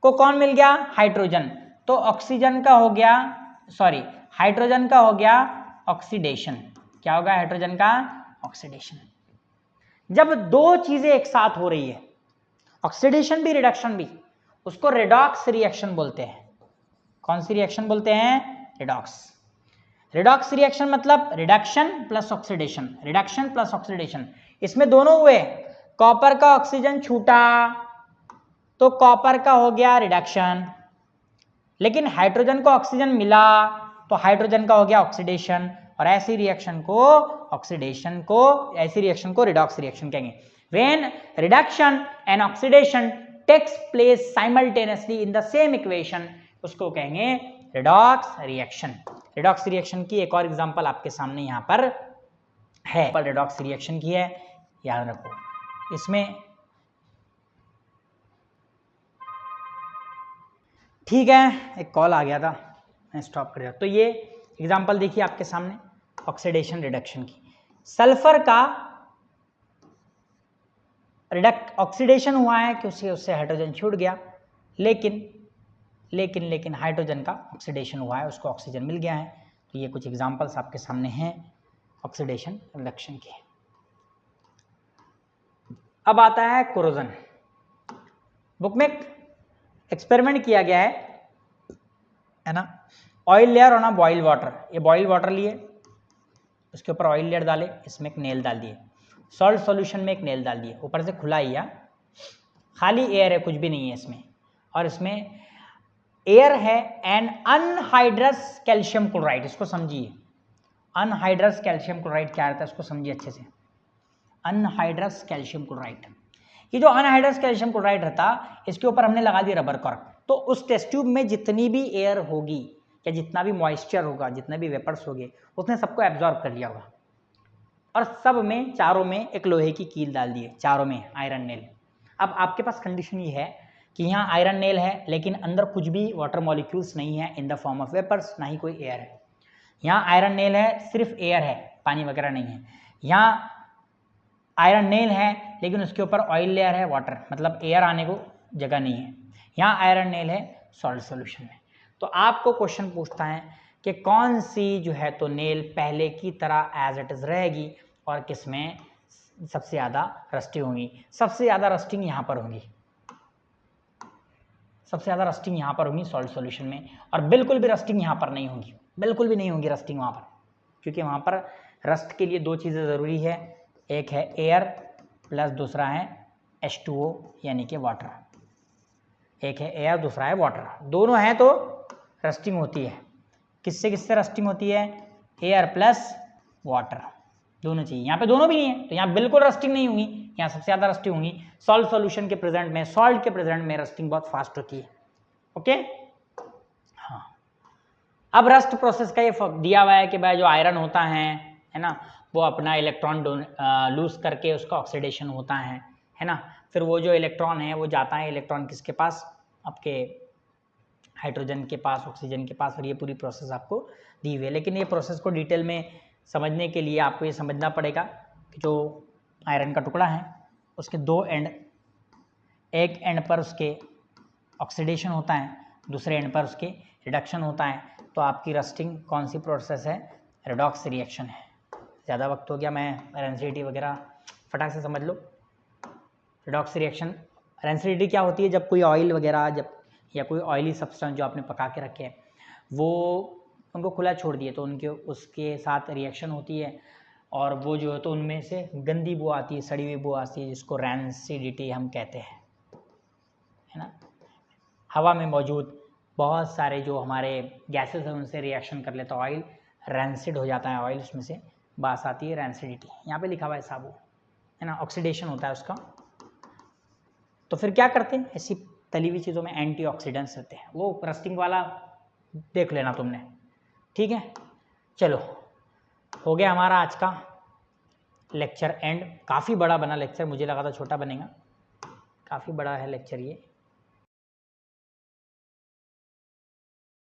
S1: को कौन मिल गया? हाइड्रोजन, तो ऑक्सीजन का हो गया, सॉरी हाइड्रोजन का हो गया ऑक्सीडेशन। क्या होगा? हाइड्रोजन का ऑक्सीडेशन। जब दो चीजें एक साथ हो रही है, ऑक्सीडेशन भी रिडक्शन भी, उसको रेडॉक्स रिएक्शन बोलते हैं। कौन सी रिएक्शन बोलते हैं? रिडॉक्स। रिडॉक्स रिएक्शन मतलब reduction plus oxidation, reduction plus oxidation, इसमें दोनों हुए। कॉपर का ऑक्सीजन छूटा तो कॉपर का हो गया रिडक्शन, लेकिन हाइड्रोजन को ऑक्सीजन मिला तो हाइड्रोजन का हो गया ऑक्सीडेशन। और ऐसी रिएक्शन को ऑक्सीडेशन को, ऐसी रिएक्शन को रिडॉक्स रिएक्शन कहेंगे। When reduction and oxidation takes place simultaneously in the same equation, उसको कहेंगे रिडॉक्स रिएक्शन। रिडॉक्स रिएक्शन की एक और एग्जांपल आपके सामने यहां पर है, रिडॉक्स रिएक्शन की है, याद रखो। इसमें ठीक है, एक कॉल आ गया था, मैं स्टॉप कर दिया। तो ये एग्जांपल देखिए आपके सामने ऑक्सीडेशन रिडक्शन की। सल्फर का ऑक्सीडेशन हुआ है कि उससे हाइड्रोजन छूट गया, लेकिन हाइड्रोजन का ऑक्सीडेशन हुआ है, उसको ऑक्सीजन मिल गया है। तो ये कुछ एग्जांपल्स आपके सामने हैं ऑक्सीडेशन रिडक्शन के। अब आता है कोरोजन। बुक में एक्सपेरिमेंट किया गया है ना, oil layer on a boiled water. ये बॉइल्ड वाटर लिए, उसके ऊपर ऑयल लेयर डाले, इसमें एक नेल डाल दिए, सॉल्ट सॉल्यूशन में एक नेल डाल दिए, ऊपर से खुला ही, खाली एयर है, कुछ भी नहीं है इसमें। और इसमें एयर है एंड अनहाइड्रस कैल्शियम क्लोराइड। इसको समझिए, अनहाइड्रस कैल्शियम क्लोराइड क्या रहता है, इसको समझिए अच्छे से। अनहाइड्रस कैल्शियम क्लोराइड, ये जो अनहाइड्रस कैल्शियम क्लोराइड रहता, इसके ऊपर हमने लगा दिया रबर कॉर्क। तो उस टेस्ट ट्यूब में जितनी भी एयर होगी या जितना भी मॉइस्चर होगा, जितने भी वेपर्स होंगे, उसने सबको एब्जॉर्ब कर लिया होगा। और सब में, चारों में एक लोहे की कील डाल दी है, चारों में आयरन नेल। अब आपके पास कंडीशन ये है कि यहाँ आयरन नेल है, लेकिन अंदर कुछ भी वाटर मॉलिक्यूल्स नहीं है in the form of vapours, ना ही कोई एयर है। यहाँ आयरन नेल है, सिर्फ एयर है, पानी वगैरह नहीं है। यहाँ आयरन नेल है, लेकिन उसके ऊपर ऑयल लेयर है, वाटर, मतलब एयर आने को जगह नहीं है। यहाँ आयरन नेल है सॉल्ट सॉल्यूशन में। तो आपको क्वेश्चन पूछता है कि कौन सी जो है तो नेल पहले की तरह एज इट इज रहेगी और किसमें सबसे ज़्यादा रस्टिंग होंगी। सबसे ज़्यादा रस्टिंग यहाँ पर होंगी, सबसे ज़्यादा रस्टिंग यहाँ पर होंगी सॉल्ट सॉल्यूशन में, और बिल्कुल भी रस्टिंग यहाँ पर नहीं होंगी, बिल्कुल भी नहीं होंगी रस्टिंग वहाँ पर, क्योंकि वहाँ पर रस्ट के लिए दो चीज़ें ज़रूरी है, एक है एयर प्लस दूसरा है H2O यानी कि वाटर। एक है एयर, दूसरा है वाटर, दोनों हैं तो रस्टिंग होती है। किससे किससे रस्टिंग होती है? एयर प्लस वाटर, दोनों चाहिए। यहाँ पे दोनों भी नहीं है तो यहाँ बिल्कुल रस्टिंग नहीं होगी, यहाँ सबसे ज़्यादा रस्टिंग होगी सॉल्ट सॉल्यूशन के प्रेजेंट में। सॉल्ट के प्रेजेंट में रस्टिंग बहुत फास्ट होती है। ओके, अब रस्ट प्रोसेस का ये दिया हुआ है कि भाई जो आयरन होता है ना, वो अपना इलेक्ट्रॉन लूज करके उसका ऑक्सीडेशन होता है ना। फिर वो जो इलेक्ट्रॉन है वो जाता है इलेक्ट्रॉन किसके पास, आपके हाइड्रोजन के पास, ऑक्सीजन के पास, और ये पूरी प्रोसेस आपको दी हुई है। लेकिन ये प्रोसेस को डिटेल में समझने के लिए आपको ये समझना पड़ेगा कि जो आयरन का टुकड़ा है उसके दो एंड, एक एंड पर उसके ऑक्सीडेशन होता है, दूसरे एंड पर उसके रिडक्शन होता है। तो आपकी रस्टिंग कौन सी प्रोसेस है, रेडॉक्स रिएक्शन है। ज़्यादा वक्त हो गया, मैं रेंसिडिटी वगैरह फटाक से समझ लो। रेडॉक्स रिएक्शन, रेंसिडिटी क्या होती है, जब कोई ऑयल वगैरह जब या कोई ऑयली सब्सटेंस जो आपने पका के रखे हैं वो उनको खुला छोड़ दिए तो उनके उसके साथ रिएक्शन होती है, और वो जो है तो उनमें से गंदी बू आती है, सड़ी हुई बू आती है, जिसको रेंसिडिटी हम कहते हैं, है ना। हवा में मौजूद बहुत सारे जो हमारे गैसेस हैं उनसे रिएक्शन कर लेता है ऑयल, रैंसिड हो जाता है ऑयल, उसमें से बास आती है रैंसिडिटी। यहाँ पे लिखा हुआ है साबु, है ना, ऑक्सीडेशन होता है उसका। तो फिर क्या करते हैं, ऐसी तली हुई चीज़ों में एंटीऑक्सीडेंट्स रहते हैं, वो रस्टिंग वाला देख लेना तुमने, ठीक है। चलो, हो गया हमारा आज का लेक्चर एंड। काफ़ी बड़ा बना लेक्चर, मुझे लगा था छोटा बनेगा, काफ़ी बड़ा है लेक्चर ये।